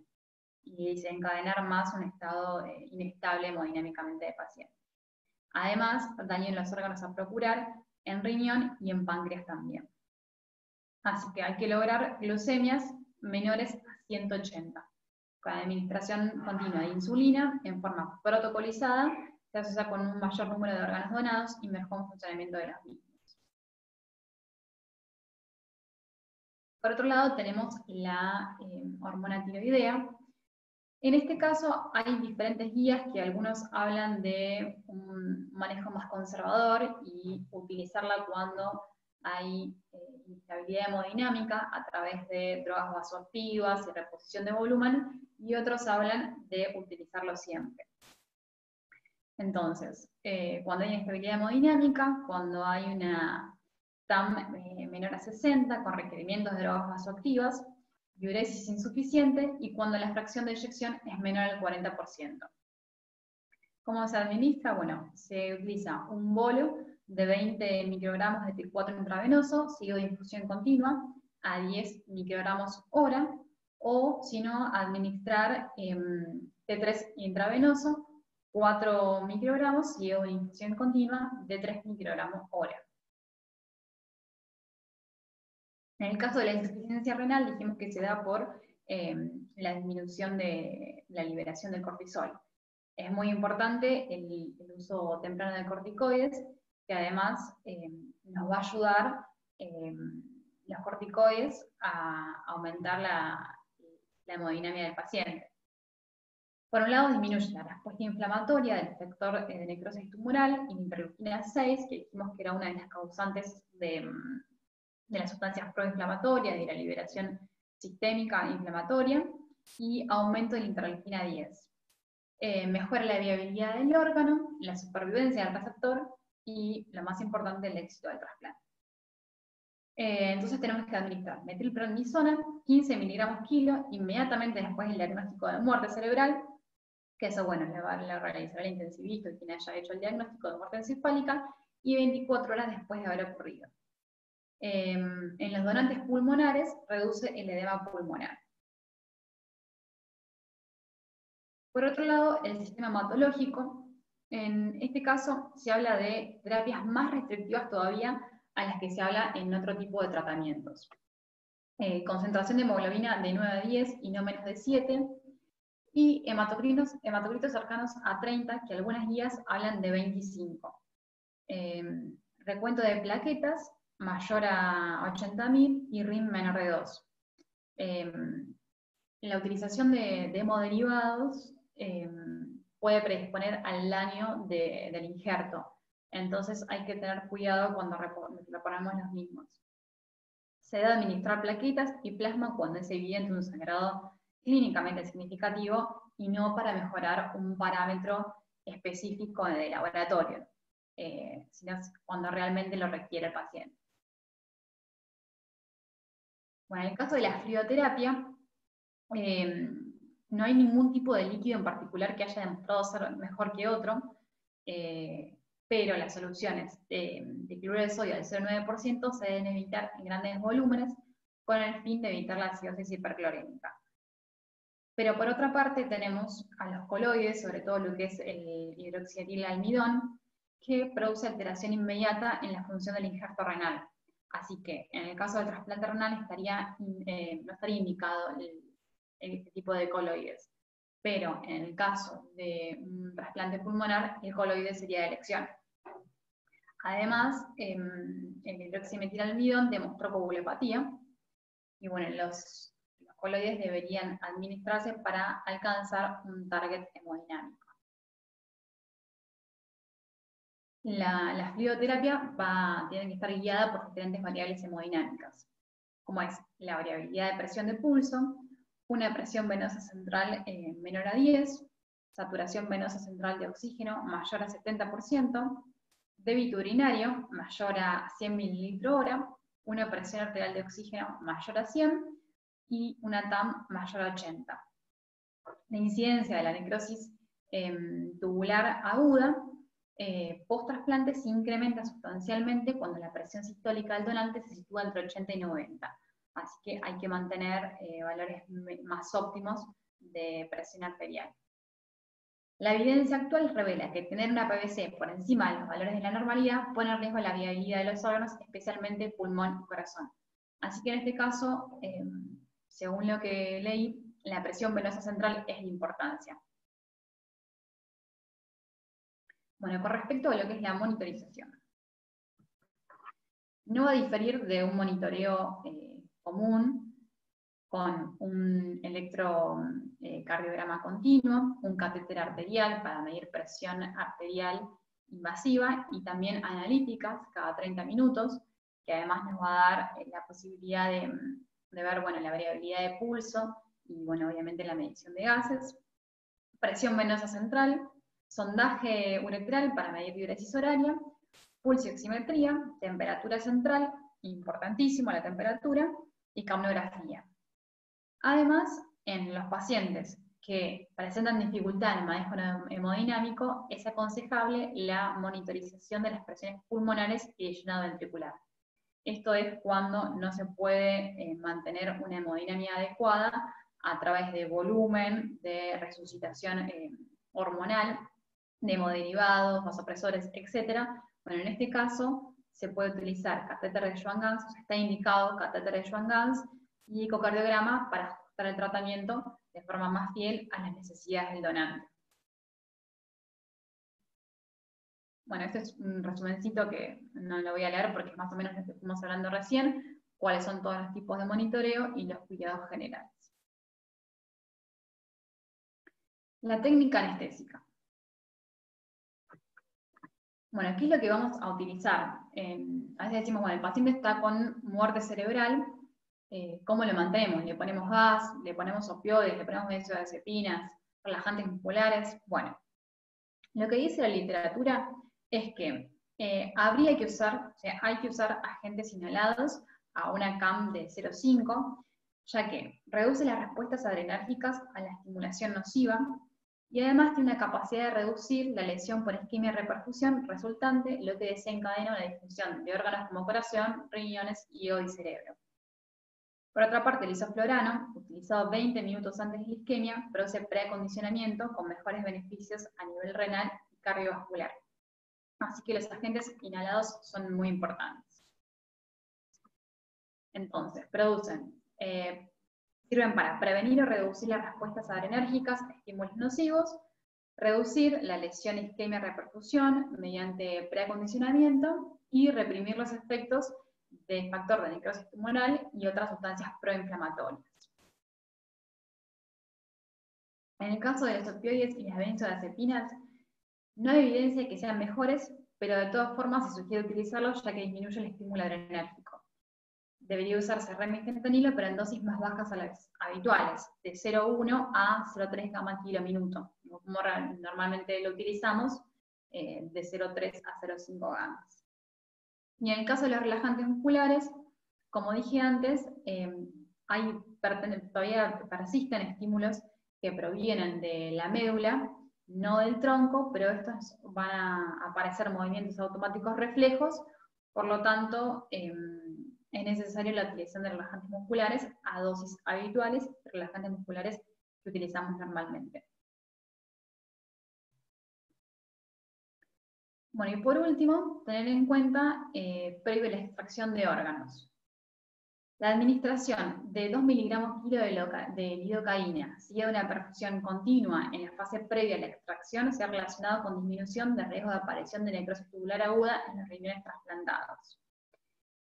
y desencadenar más un estado inestable hemodinámicamente del paciente. Además, daño en los órganos a procurar, en riñón y en páncreas también. Así que hay que lograr glucemias menores a 180. Con administración continua de insulina en forma protocolizada, se asocia con un mayor número de órganos donados y mejor funcionamiento de los mismos. Por otro lado, tenemos la hormona tiroidea. En este caso hay diferentes guías que algunos hablan de un manejo más conservador y utilizarla cuando hay inestabilidad hemodinámica a través de drogas vasoactivas y reposición de volumen, y otros hablan de utilizarlo siempre. Entonces, cuando hay inestabilidad hemodinámica, cuando hay una TAM menor a 60 con requerimientos de drogas vasoactivas, diuresis insuficiente, y cuando la fracción de eyección es menor al 40%. ¿Cómo se administra? Bueno, se utiliza un bolo de 20 microgramos de T4 intravenoso, seguido de infusión continua, a 10 microgramos hora, o si no, administrar T3 intravenoso, 4 microgramos, seguido de infusión continua de 3 microgramos hora. En el caso de la insuficiencia renal, dijimos que se da por la disminución de la liberación del cortisol. Es muy importante el uso temprano de corticoides, que además nos va a ayudar los corticoides a aumentar la hemodinamia del paciente. Por un lado, disminuye la respuesta inflamatoria del factor de necrosis tumoral y la interleuquina 6, que dijimos que era una de las causantes de las sustancias proinflamatorias, de la liberación sistémica inflamatoria, y aumento de la interleuquina 10. Mejora la viabilidad del órgano, la supervivencia del receptor y, lo más importante, el éxito del trasplante. Entonces tenemos que administrar metilprednisona, 15 miligramos kilo, inmediatamente después del diagnóstico de muerte cerebral, que eso, bueno, le va a realizar el intensivista y quien haya hecho el diagnóstico de muerte encefálica, y 24 horas después de haber ocurrido. En los donantes pulmonares reduce el edema pulmonar. Por otro lado, el sistema hematológico, en este caso se habla de terapias más restrictivas todavía a las que se habla en otro tipo de tratamientos. Concentración de hemoglobina de 9 a 10 y no menos de 7, y hematocritos cercanos a 30, que algunas guías hablan de 25. Recuento de plaquetas mayor a 80.000 y RIM menor de 2. La utilización de hemoderivados puede predisponer al daño del injerto, entonces hay que tener cuidado cuando reponemos los mismos. Se debe administrar plaquetas y plasma cuando es evidente un sangrado clínicamente significativo y no para mejorar un parámetro específico de laboratorio, sino cuando realmente lo requiere el paciente. Bueno, en el caso de la fluidoterapia, no hay ningún tipo de líquido en particular que haya demostrado ser mejor que otro, pero las soluciones de cloruro de sodio al 0,9% se deben evitar en grandes volúmenes con el fin de evitar la acidosis hiperclorémica. Pero por otra parte tenemos a los coloides, sobre todo lo que es el hidroxietilalmidón, que produce alteración inmediata en la función del injerto renal. Así que en el caso del trasplante renal no estaría indicado este tipo de coloides. Pero en el caso de un trasplante pulmonar, el coloide sería de elección. Además, el hidroximetilalmidón demostró coagulopatía, y bueno, los coloides deberían administrarse para alcanzar un target hemodinámico. La fluidoterapia tiene que estar guiada por diferentes variables hemodinámicas, como es la variabilidad de presión de pulso, una presión venosa central menor a 10, saturación venosa central de oxígeno mayor a 70%, débito urinario mayor a 100 ml/hora, una presión arterial de oxígeno mayor a 100 y una TAM mayor a 80. La incidencia de la necrosis tubular aguda post-trasplante se incrementa sustancialmente cuando la presión sistólica del donante se sitúa entre 80 y 90. Así que hay que mantener valores más óptimos de presión arterial. La evidencia actual revela que tener una PVC por encima de los valores de la normalidad pone en riesgo la viabilidad de los órganos, especialmente pulmón y corazón. Así que en este caso, según lo que leí, la presión venosa central es de importancia. Bueno, con respecto a lo que es la monitorización, no va a diferir de un monitoreo común con un electrocardiograma continuo, un catéter arterial para medir presión arterial invasiva y también analíticas cada 30 minutos, que además nos va a dar la posibilidad de ver la variabilidad de pulso y obviamente la medición de gases, presión venosa central, sondaje uretral para medir diuresis horaria, pulso y oximetría, temperatura central, importantísimo la temperatura, y capnografía. Además, en los pacientes que presentan dificultad en el manejo hemodinámico, es aconsejable la monitorización de las presiones pulmonares y de llenado ventricular. Esto es cuando no se puede mantener una hemodinamia adecuada a través de volumen, de resucitación hormonal, de hemoderivados, vasopresores, etc. Bueno, en este caso se puede utilizar catéter de Schwann-Ganz, está indicado catéter de Schwann-Ganz y ecocardiograma para ajustar el tratamiento de forma más fiel a las necesidades del donante. Bueno, este es un resumencito que no lo voy a leer porque es más o menos lo que estuvimos hablando recién, cuáles son todos los tipos de monitoreo y los cuidados generales. La técnica anestésica. Bueno, ¿qué es lo que vamos a utilizar? A veces decimos, el paciente está con muerte cerebral, ¿cómo lo mantenemos? ¿Le ponemos gas? ¿Le ponemos opioides? ¿Le ponemos benzodiazepinas? ¿Relajantes musculares? Bueno, lo que dice la literatura es que hay que usar agentes inhalados a una CAM de 0,5, ya que reduce las respuestas adrenérgicas a la estimulación nociva, y además tiene una capacidad de reducir la lesión por isquemia y reperfusión resultante, lo que desencadena una disfunción de órganos como corazón, riñones, hígado y cerebro. Por otra parte, el isoflorano, utilizado 20 minutos antes de la isquemia, produce preacondicionamiento con mejores beneficios a nivel renal y cardiovascular. Así que los agentes inhalados son muy importantes. Entonces, sirven para prevenir o reducir las respuestas adrenérgicas a estímulos nocivos, reducir la lesión isquemia-reperfusión mediante preacondicionamiento y reprimir los efectos del factor de necrosis tumoral y otras sustancias proinflamatorias. En el caso de los opioides y las benzodiazepinas, no hay evidencia de que sean mejores, pero de todas formas se sugiere utilizarlos ya que disminuye el estímulo adrenérgico. Debería usarse remifentanilo, pero en dosis más bajas a las habituales, de 0,1 a 0,3 gamma kilo minuto, como normalmente lo utilizamos, de 0,3 a 0,5 gamas. Y en el caso de los relajantes musculares, como dije antes, todavía persisten estímulos que provienen de la médula, no del tronco, pero estos van a aparecer movimientos automáticos reflejos, por lo tanto, es necesaria la utilización de relajantes musculares a dosis habituales, relajantes musculares que utilizamos normalmente. Bueno, y por último, tener en cuenta previo a la extracción de órganos. La administración de 2 miligramos kilo de lidocaína, seguida de una perfusión continua en la fase previa a la extracción, se ha relacionado con disminución de riesgo de aparición de necrosis tubular aguda en los riñones trasplantados.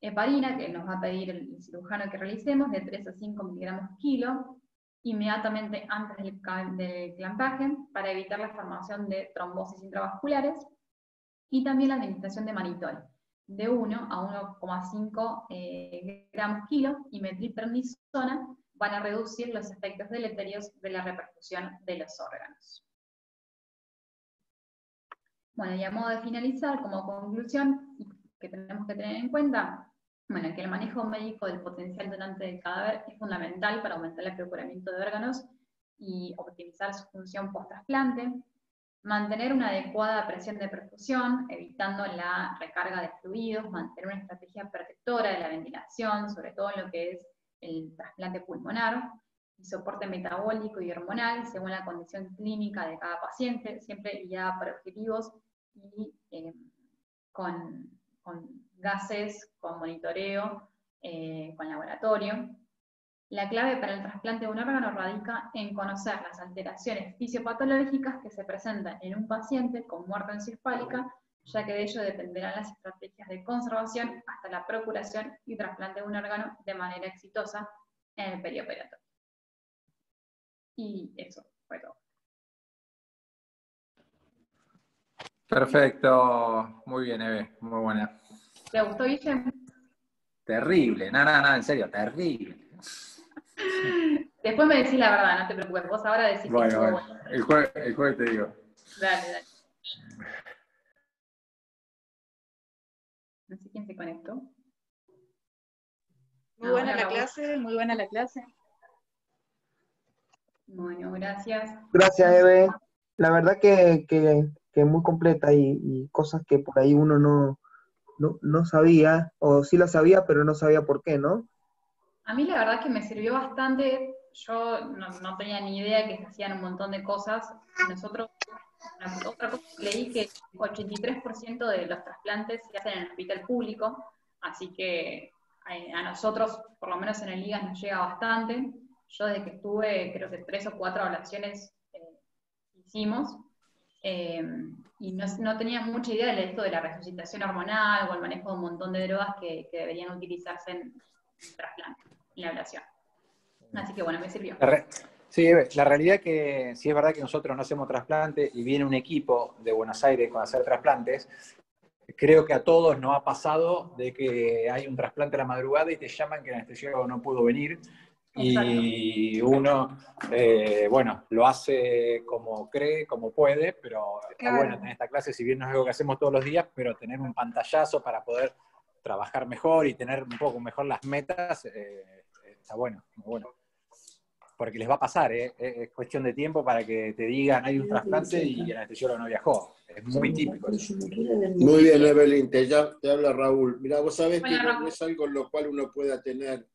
Heparina, que nos va a pedir el cirujano que realicemos, de 3 a 5 miligramos kilo, inmediatamente antes del clampaje, para evitar la formación de trombosis intravasculares. y también la administración de manitol, de 1 a 1,5 gramos kilo, y metilprednisona, van a reducir los efectos deleterios de la reperfusión de los órganos. Bueno, y a modo de finalizar, como conclusión, que tenemos que tener en cuenta, bueno, que el manejo médico del potencial donante del cadáver es fundamental para aumentar el procuramiento de órganos y optimizar su función post-trasplante, mantener una adecuada presión de perfusión, evitando la recarga de fluidos, mantener una estrategia protectora de la ventilación, sobre todo en lo que es el trasplante pulmonar, y soporte metabólico y hormonal según la condición clínica de cada paciente, siempre guiada por objetivos y con gases, con monitoreo, con laboratorio. La clave para el trasplante de un órgano radica en conocer las alteraciones fisiopatológicas que se presentan en un paciente con muerte encefálica, ya que de ello dependerán las estrategias de conservación hasta la procuración y trasplante de un órgano de manera exitosa en el perioperatorio. Y eso fue todo. Perfecto, muy bien, Eve, muy buena. ¿Te gustó, Guille? Terrible, no, en serio, terrible. Después me decís la verdad, no te preocupes, vos ahora decís que estuvo Bueno, bueno. el jueves te digo. Dale. No sé quién se conectó. Muy buena Hola, la Raúl. clase, muy buena la clase. Bueno, gracias. Gracias, Eve. La verdad que muy completa y cosas que por ahí uno no sabía, o sí la sabía, pero no sabía por qué, ¿no? A mí la verdad que me sirvió bastante. Yo no tenía ni idea que se hacían un montón de cosas. Nosotros, otra cosa que leí, que 83% de los trasplantes se hacen en el hospital público, así que a nosotros, por lo menos en el IGAS, nos llega bastante. Yo desde que estuve, creo que 3 o 4 ablaciones hicimos, y no tenía mucha idea de esto de la resucitación hormonal o el manejo de un montón de drogas que deberían utilizarse en trasplante, en la ablación. Así que bueno, me sirvió. Sí, la realidad que sí es verdad que nosotros no hacemos trasplante y viene un equipo de Buenos Aires con hacer trasplantes. Creo que a todos nos ha pasado de que hay un trasplante a la madrugada y te llaman que el anestesiólogo no pudo venir. Y uno, bueno, lo hace como cree, como puede, pero está bueno tener esta clase, si bien no es algo que hacemos todos los días, pero tener un pantallazo para poder trabajar mejor y tener un poco mejor las metas, está bueno, muy bueno. Porque les va a pasar, es cuestión de tiempo para que te digan hay un trasplante y el anestesiólogo no viajó. Es muy típico eso. Muy bien, Evelyn, te habla Raúl. Mira, vos sabés que Hola, no es algo en lo cual uno pueda tener,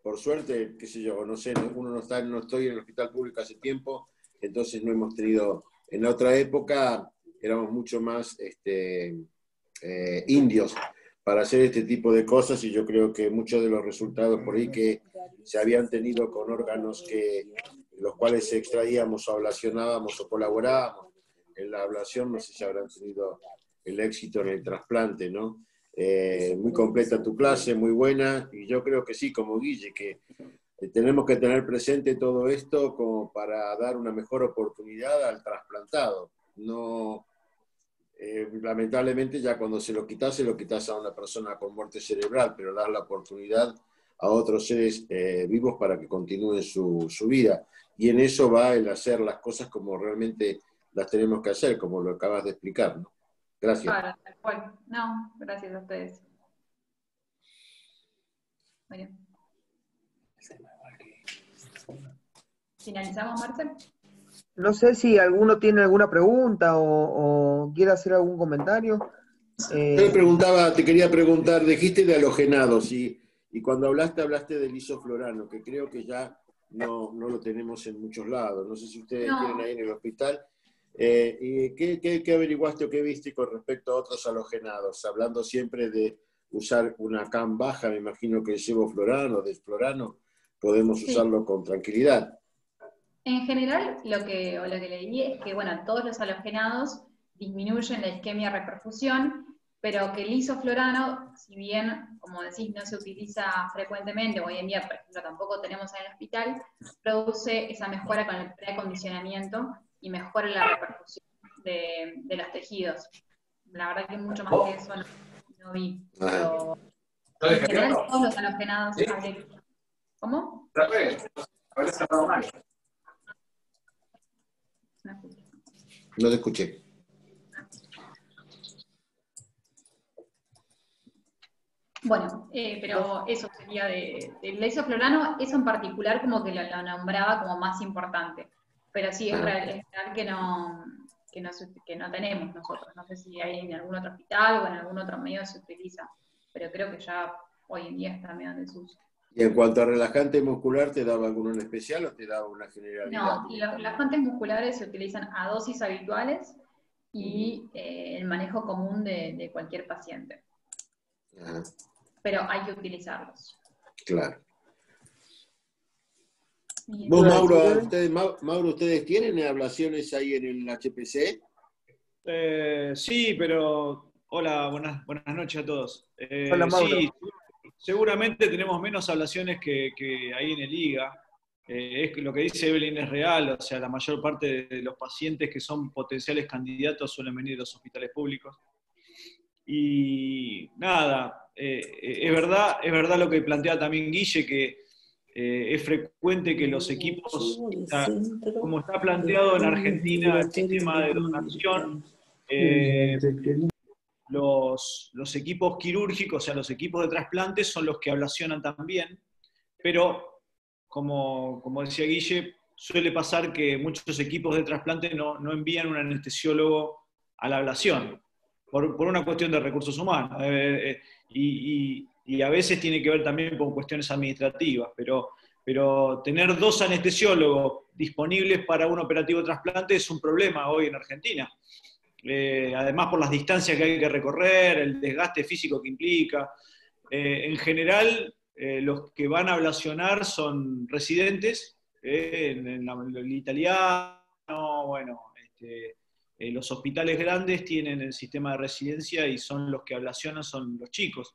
por suerte, qué sé yo, no sé, uno no estoy en el hospital público hace tiempo, entonces no hemos tenido, en la otra época éramos mucho más indios para hacer este tipo de cosas, y yo creo que muchos de los resultados por ahí que se habían tenido con órganos los cuales extraíamos o ablacionábamos o colaborábamos en la ablación, no sé si habrán tenido el éxito en el trasplante, ¿no? Muy completa tu clase, muy buena, y yo creo que sí, como Guille, que tenemos que tener presente todo esto como para dar una mejor oportunidad al trasplantado. No, lamentablemente ya cuando se lo quitas a una persona con muerte cerebral, pero dar la oportunidad a otros seres vivos para que continúen su vida. Y en eso va el hacer las cosas como realmente las tenemos que hacer, como lo acabas de explicar, ¿no? Gracias. Claro, tal cual. No, gracias a ustedes. Bueno. ¿Finalizamos, Marcel? No sé si alguno tiene alguna pregunta o quiere hacer algún comentario. Te quería preguntar, dijiste de halogenados y cuando hablaste del isoflorano, que creo que ya no lo tenemos en muchos lados. No sé si ustedes tienen ahí en el hospital. ¿Y qué averiguaste o qué viste con respecto a otros halogenados? Hablando siempre de usar una CAM baja, me imagino que el sevoflurano, desflurano, podemos usarlo con tranquilidad. En general, lo que leí es que, bueno, todos los halogenados disminuyen la isquemia reperfusión, pero que el isoflurano, si bien, como decís, no se utiliza frecuentemente, hoy en día, por ejemplo, tampoco tenemos en el hospital, produce esa mejora con el preacondicionamiento y mejora la reperfusión de los tejidos. La verdad que mucho más que eso no vi. Ah. Pero en general todos los halogenados habría que... ¿Cómo? No te escuché. Bueno, pero eso sería del isoflurano, eso en particular como que lo nombraba como más importante. Pero sí, es real que no tenemos nosotros. No sé si hay en algún otro hospital o en algún otro medio se utiliza, pero creo que ya hoy en día está medio en desuso. ¿Y en cuanto a relajante muscular, te daba alguno en especial o te daba una generalidad? No, y los relajantes musculares se utilizan a dosis habituales y el manejo común de cualquier paciente. Ajá. Pero hay que utilizarlos. Claro. Bien. ¿Vos, Mauro, ustedes tienen ablaciones ahí en el HPC? Sí, pero hola, buenas noches a todos. Hola, Mauro. Sí, seguramente tenemos menos ablaciones que ahí en el IGA. Es que lo que dice Evelyn es real, o sea, la mayor parte de los pacientes que son potenciales candidatos suelen venir de los hospitales públicos. Y nada, es verdad lo que plantea también Guille, que es frecuente que los equipos, como está planteado en Argentina el sistema de donación, los equipos quirúrgicos, o sea, los equipos de trasplantes son los que ablacionan también, pero como decía Guille, suele pasar que muchos equipos de trasplante no envían un anestesiólogo a la ablación, por una cuestión de recursos humanos, y a veces tiene que ver también con cuestiones administrativas, pero tener 2 anestesiólogos disponibles para un operativo de trasplante es un problema hoy en Argentina. Además por las distancias que hay que recorrer, el desgaste físico que implica. En general, los que van a ablacionar son residentes, en el italiano, bueno, los hospitales grandes tienen el sistema de residencia y son los que ablacionan, son los chicos.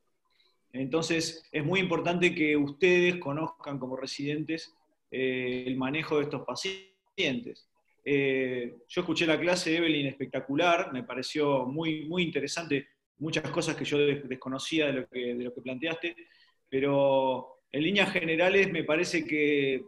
Entonces, es muy importante que ustedes conozcan como residentes el manejo de estos pacientes. Yo escuché la clase de Evelyn espectacular, me pareció muy, muy interesante, muchas cosas que yo desconocía de lo que planteaste, pero en líneas generales me parece que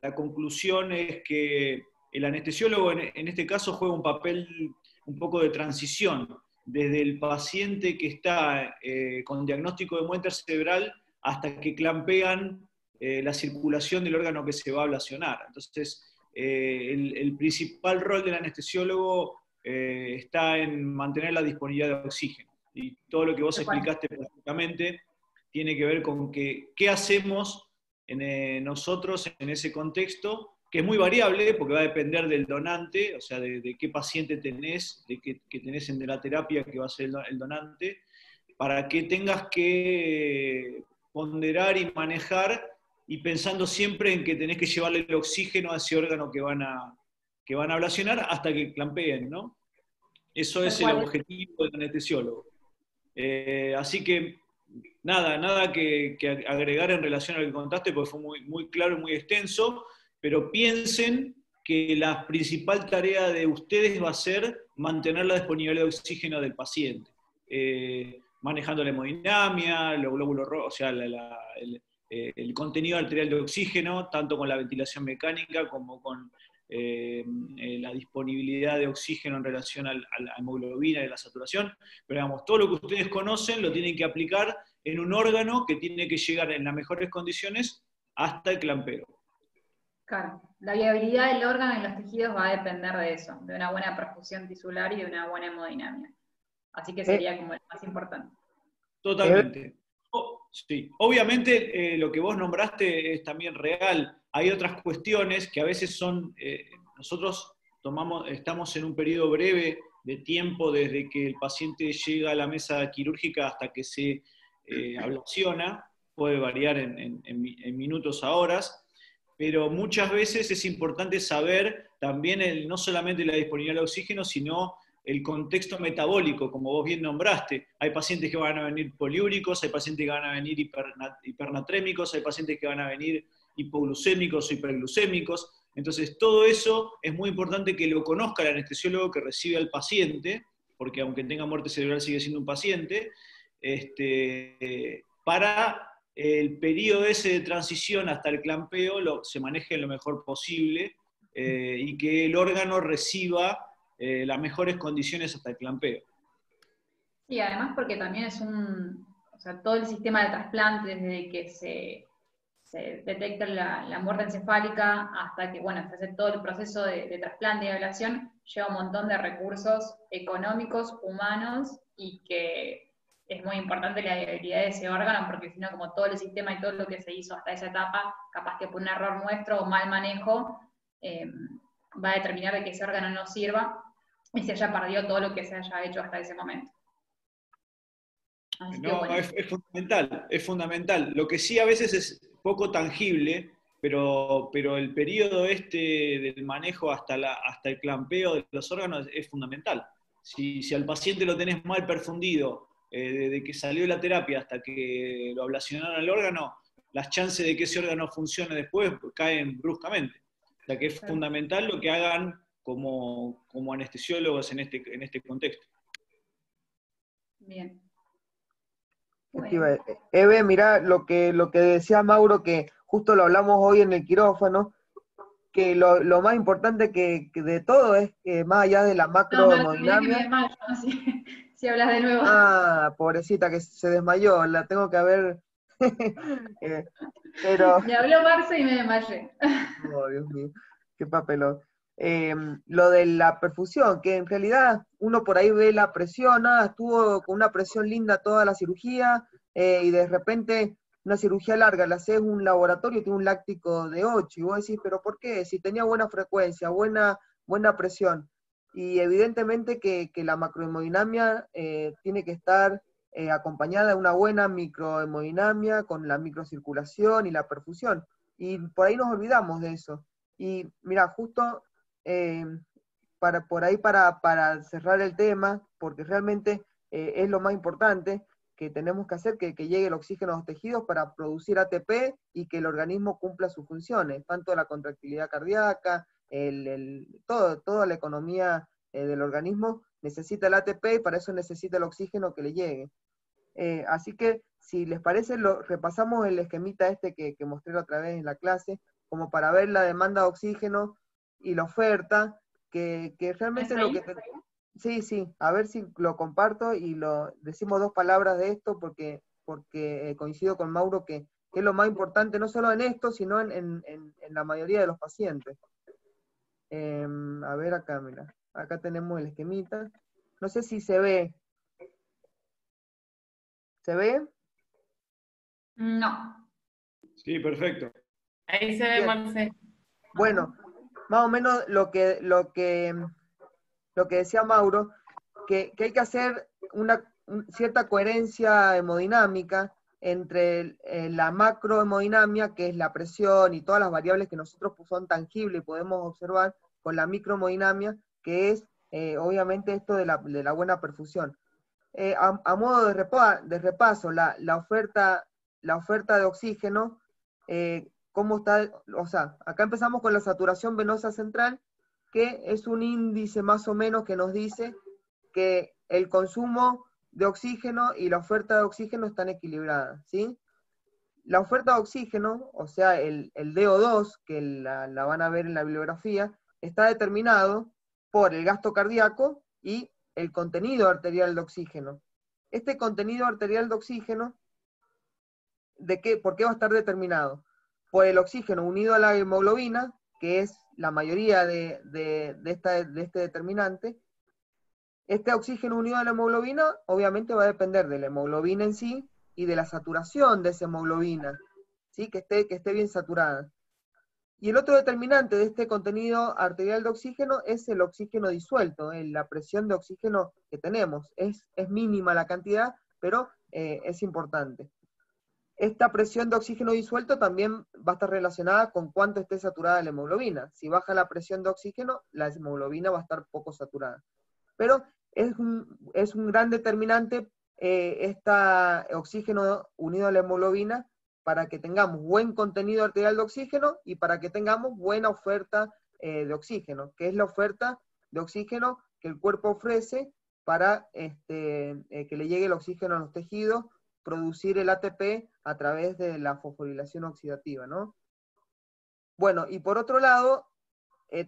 la conclusión es que el anestesiólogo en este caso juega un papel un poco de transición, desde el paciente que está con diagnóstico de muerte cerebral hasta que clampean la circulación del órgano que se va a ablacionar. Entonces, el principal rol del anestesiólogo está en mantener la disponibilidad de oxígeno. Y todo lo que vos explicaste perfectamente tiene que ver con qué hacemos nosotros en ese contexto, que es muy variable porque va a depender del donante, o sea, de qué paciente tenés, que tenés en la terapia que va a ser el donante, para que tengas que ponderar y manejar, y pensando siempre en que tenés que llevarle el oxígeno a ese órgano que van a ablacionar hasta que clampeen, ¿no? Eso es el objetivo del anestesiólogo. Así que nada que agregar en relación a lo que contaste, porque fue muy, muy claro y muy extenso, pero piensen que la principal tarea de ustedes va a ser mantener la disponibilidad de oxígeno del paciente, manejando la hemodinamia, los glóbulos rojos, o sea, el contenido arterial de oxígeno, tanto con la ventilación mecánica como con la disponibilidad de oxígeno en relación a la hemoglobina y la saturación. Pero digamos, todo lo que ustedes conocen lo tienen que aplicar en un órgano que tiene que llegar en las mejores condiciones hasta el clampeo. Claro, la viabilidad del órgano y los tejidos va a depender de eso, de una buena perfusión tisular y de una buena hemodinamia. Así que sería como lo más importante. Totalmente. Sí. Obviamente lo que vos nombraste es también real. Hay otras cuestiones que a veces son, nosotros estamos en un periodo breve de tiempo desde que el paciente llega a la mesa quirúrgica hasta que se ablaciona, puede variar en minutos a horas, pero muchas veces es importante saber también no solamente la disponibilidad de oxígeno, sino el contexto metabólico, como vos bien nombraste. Hay pacientes que van a venir poliúricos, hay pacientes que van a venir hipernatrémicos, hay pacientes que van a venir hipoglucémicos o hiperglucémicos. Entonces, todo eso es muy importante que lo conozca el anestesiólogo que recibe al paciente, porque aunque tenga muerte cerebral sigue siendo un paciente, para el periodo ese de transición hasta el clampeo se maneje lo mejor posible y que el órgano reciba las mejores condiciones hasta el clampeo. Sí, además porque también es o sea, todo el sistema de trasplante, desde que se detecta la muerte encefálica hasta que, bueno, se hace todo el proceso de trasplante y ablación, lleva un montón de recursos económicos, humanos, y que es muy importante la viabilidad de ese órgano, porque si no, como todo el sistema y todo lo que se hizo hasta esa etapa, capaz que por un error nuestro o mal manejo, va a determinar de que ese órgano no sirva y se haya perdido todo lo que se haya hecho hasta ese momento. Así que, No, bueno. es fundamental, es fundamental. Lo que sí a veces es poco tangible, pero el periodo del manejo hasta el clampeo de los órganos es fundamental. Si al paciente lo tenés mal perfundido, desde que salió la terapia hasta que lo ablacionaron al órgano, las chances de que ese órgano funcione después caen bruscamente. O sea que es fundamental lo que hagan como anestesiólogos en este contexto. Bien. Bueno. Eve, mirá lo que decía Mauro, que justo lo hablamos hoy en el quirófano, que lo más importante que de todo es que más allá de la macrohemodinamia... No, si hablas de nuevo. Ah, pobrecita que se desmayó, la tengo que haber... pero... Me habló Marce y me desmayé. Oh, Dios mío, qué papelón. Lo de la perfusión, que en realidad uno por ahí ve la presión, estuvo con una presión linda toda la cirugía, y de repente una cirugía larga, le haces un laboratorio y tiene un láctico de 8, y vos decís, ¿pero por qué? Si tenía buena frecuencia, buena presión. Y evidentemente que la macrohemodinamia tiene que estar acompañada de una buena microhemodinamia con la microcirculación y la perfusión. Y por ahí nos olvidamos de eso. Y mira, justo para cerrar el tema, porque realmente es lo más importante que tenemos que hacer, que llegue el oxígeno a los tejidos para producir ATP y que el organismo cumpla sus funciones, tanto la contractilidad cardíaca, toda la economía del organismo necesita el ATP y para eso necesita el oxígeno que le llegue. Así que, si les parece, repasamos el esquemita que mostré la otra vez en la clase, como para ver la demanda de oxígeno y la oferta, que realmente lo que... Sí, a ver si lo comparto y decimos dos palabras de esto, porque coincido con Mauro que es lo más importante, no solo en esto, sino en la mayoría de los pacientes. A ver acá, mira, acá tenemos el esquemita. No sé si se ve. ¿Se ve? No. Sí, perfecto. Ahí se ve, Marce. Bueno, más o menos lo que decía Mauro, que hay que hacer una cierta coherencia hemodinámica entre la macrohemodinamia, que es la presión y todas las variables que nosotros son tangibles y podemos observar, con la microhemodinamia, que es obviamente esto de la buena perfusión. A modo de repaso, la oferta de oxígeno, ¿cómo está? O sea, acá empezamos con la saturación venosa central, que es un índice más o menos que nos dice que el consumo de oxígeno y la oferta de oxígeno están equilibradas, ¿sí? La oferta de oxígeno, o sea, el DO2, que la van a ver en la bibliografía, está determinado por el gasto cardíaco y el contenido arterial de oxígeno. Este contenido arterial de oxígeno, ¿por qué va a estar determinado? Por el oxígeno unido a la hemoglobina, que es la mayoría de este determinante. Este oxígeno unido a la hemoglobina obviamente va a depender de la hemoglobina en sí y de la saturación de esa hemoglobina, ¿sí? Que esté bien saturada. Y el otro determinante de este contenido arterial de oxígeno es el oxígeno disuelto, la presión de oxígeno que tenemos. Es mínima la cantidad, pero es importante. Esta presión de oxígeno disuelto también va a estar relacionada con cuánto esté saturada la hemoglobina. Si baja la presión de oxígeno, la hemoglobina va a estar poco saturada. Pero es un gran determinante este oxígeno unido a la hemoglobina, para que tengamos buen contenido arterial de oxígeno y para que tengamos buena oferta de oxígeno, que es la oferta de oxígeno que el cuerpo ofrece para que le llegue el oxígeno a los tejidos, producir el ATP a través de la fosforilación oxidativa, ¿no? Bueno, y por otro lado,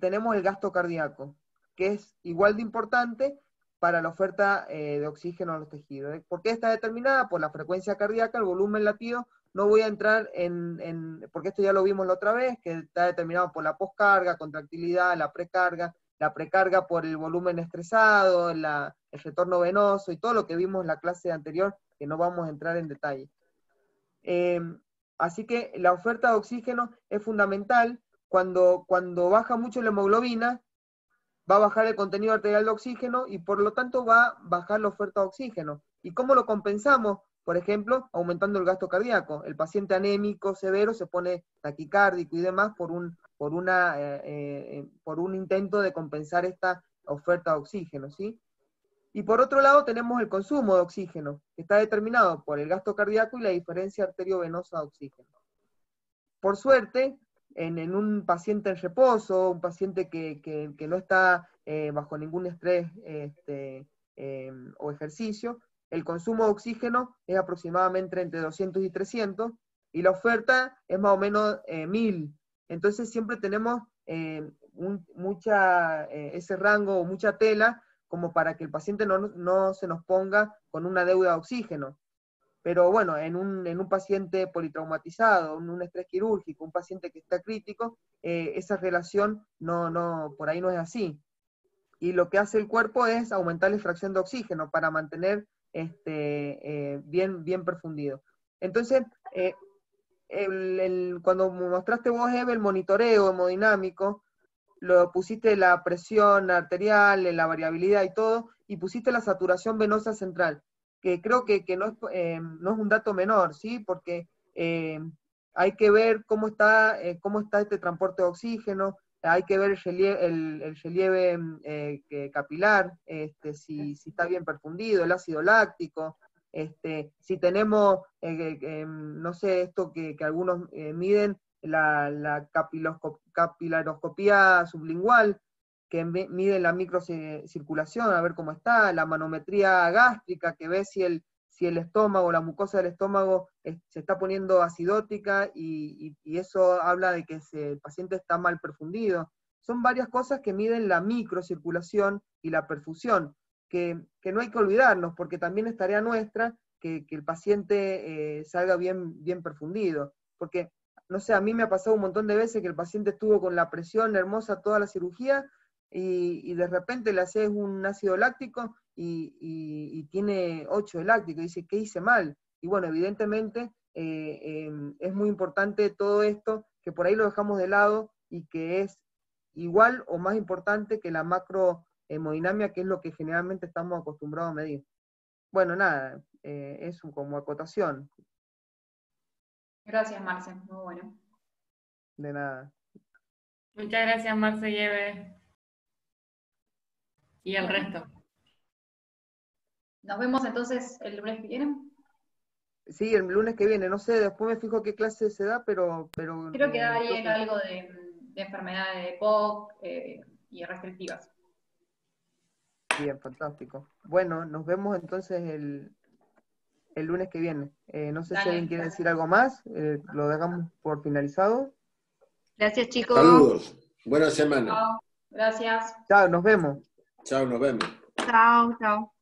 tenemos el gasto cardíaco, que es igual de importante para la oferta de oxígeno a los tejidos. ¿Por qué está determinada? Por la frecuencia cardíaca, el volumen latido. No voy a entrar porque esto ya lo vimos la otra vez, que está determinado por la poscarga, contractilidad, la precarga por el volumen estresado, el retorno venoso y todo lo que vimos en la clase anterior, que no vamos a entrar en detalle. Así que la oferta de oxígeno es fundamental. Cuando baja mucho la hemoglobina, va a bajar el contenido arterial de oxígeno y por lo tanto va a bajar la oferta de oxígeno. ¿Y cómo lo compensamos? Por ejemplo, aumentando el gasto cardíaco. El paciente anémico severo se pone taquicárdico y demás por un intento de compensar esta oferta de oxígeno, ¿sí? Y por otro lado tenemos el consumo de oxígeno, que está determinado por el gasto cardíaco y la diferencia arteriovenosa de oxígeno. Por suerte, en un paciente en reposo, un paciente que no está bajo ningún estrés o ejercicio, el consumo de oxígeno es aproximadamente entre 200 y 300, y la oferta es más o menos 1000. Entonces siempre tenemos ese rango o mucha tela como para que el paciente no se nos ponga con una deuda de oxígeno. Pero bueno, en un paciente politraumatizado, en un estrés quirúrgico, un paciente que está crítico, esa relación por ahí no es así. Y lo que hace el cuerpo es aumentar la extracción de oxígeno para mantener bien perfundido. Entonces, cuando mostraste vos, Eve, el monitoreo hemodinámico, lo pusiste la presión arterial, la variabilidad y todo, y pusiste la saturación venosa central, que creo que no es un dato menor, ¿sí? Porque hay que ver cómo está este transporte de oxígeno, hay que ver el relieve capilar, si está bien perfundido, el ácido láctico, si tenemos, no sé, esto que algunos miden, la capilaroscopía sublingual, que mide la microcirculación, a ver cómo está, la manometría gástrica, que ve si el estómago, la mucosa del estómago se está poniendo acidótica, y eso habla de que el paciente está mal perfundido. Son varias cosas que miden la microcirculación y la perfusión, que no hay que olvidarnos, porque también es tarea nuestra que el paciente salga bien perfundido. Porque, no sé, a mí me ha pasado un montón de veces que el paciente estuvo con la presión hermosa toda la cirugía, y de repente le haces un ácido láctico y tiene 8 de láctico, y dice, ¿qué hice mal? Y bueno, evidentemente es muy importante todo esto, que por ahí lo dejamos de lado, y que es igual o más importante que la macrohemodinamia, que es lo que generalmente estamos acostumbrados a medir. Bueno, nada, es como acotación. Gracias, Marce, muy bueno. De nada. Muchas gracias, Marce y Eve. Y el resto. Nos vemos entonces el lunes que viene. Sí, el lunes que viene, no sé, después me fijo qué clase se da, pero Creo que da ahí en algo de enfermedades de POC y restrictivas. Bien, fantástico. Bueno, nos vemos entonces el lunes que viene. No sé si alguien quiere decir algo más, lo dejamos por finalizado. Gracias, chicos. Saludos. Buena semana. Chao. Gracias. Chao, nos vemos. Chao, nos vemos. Chao, chao.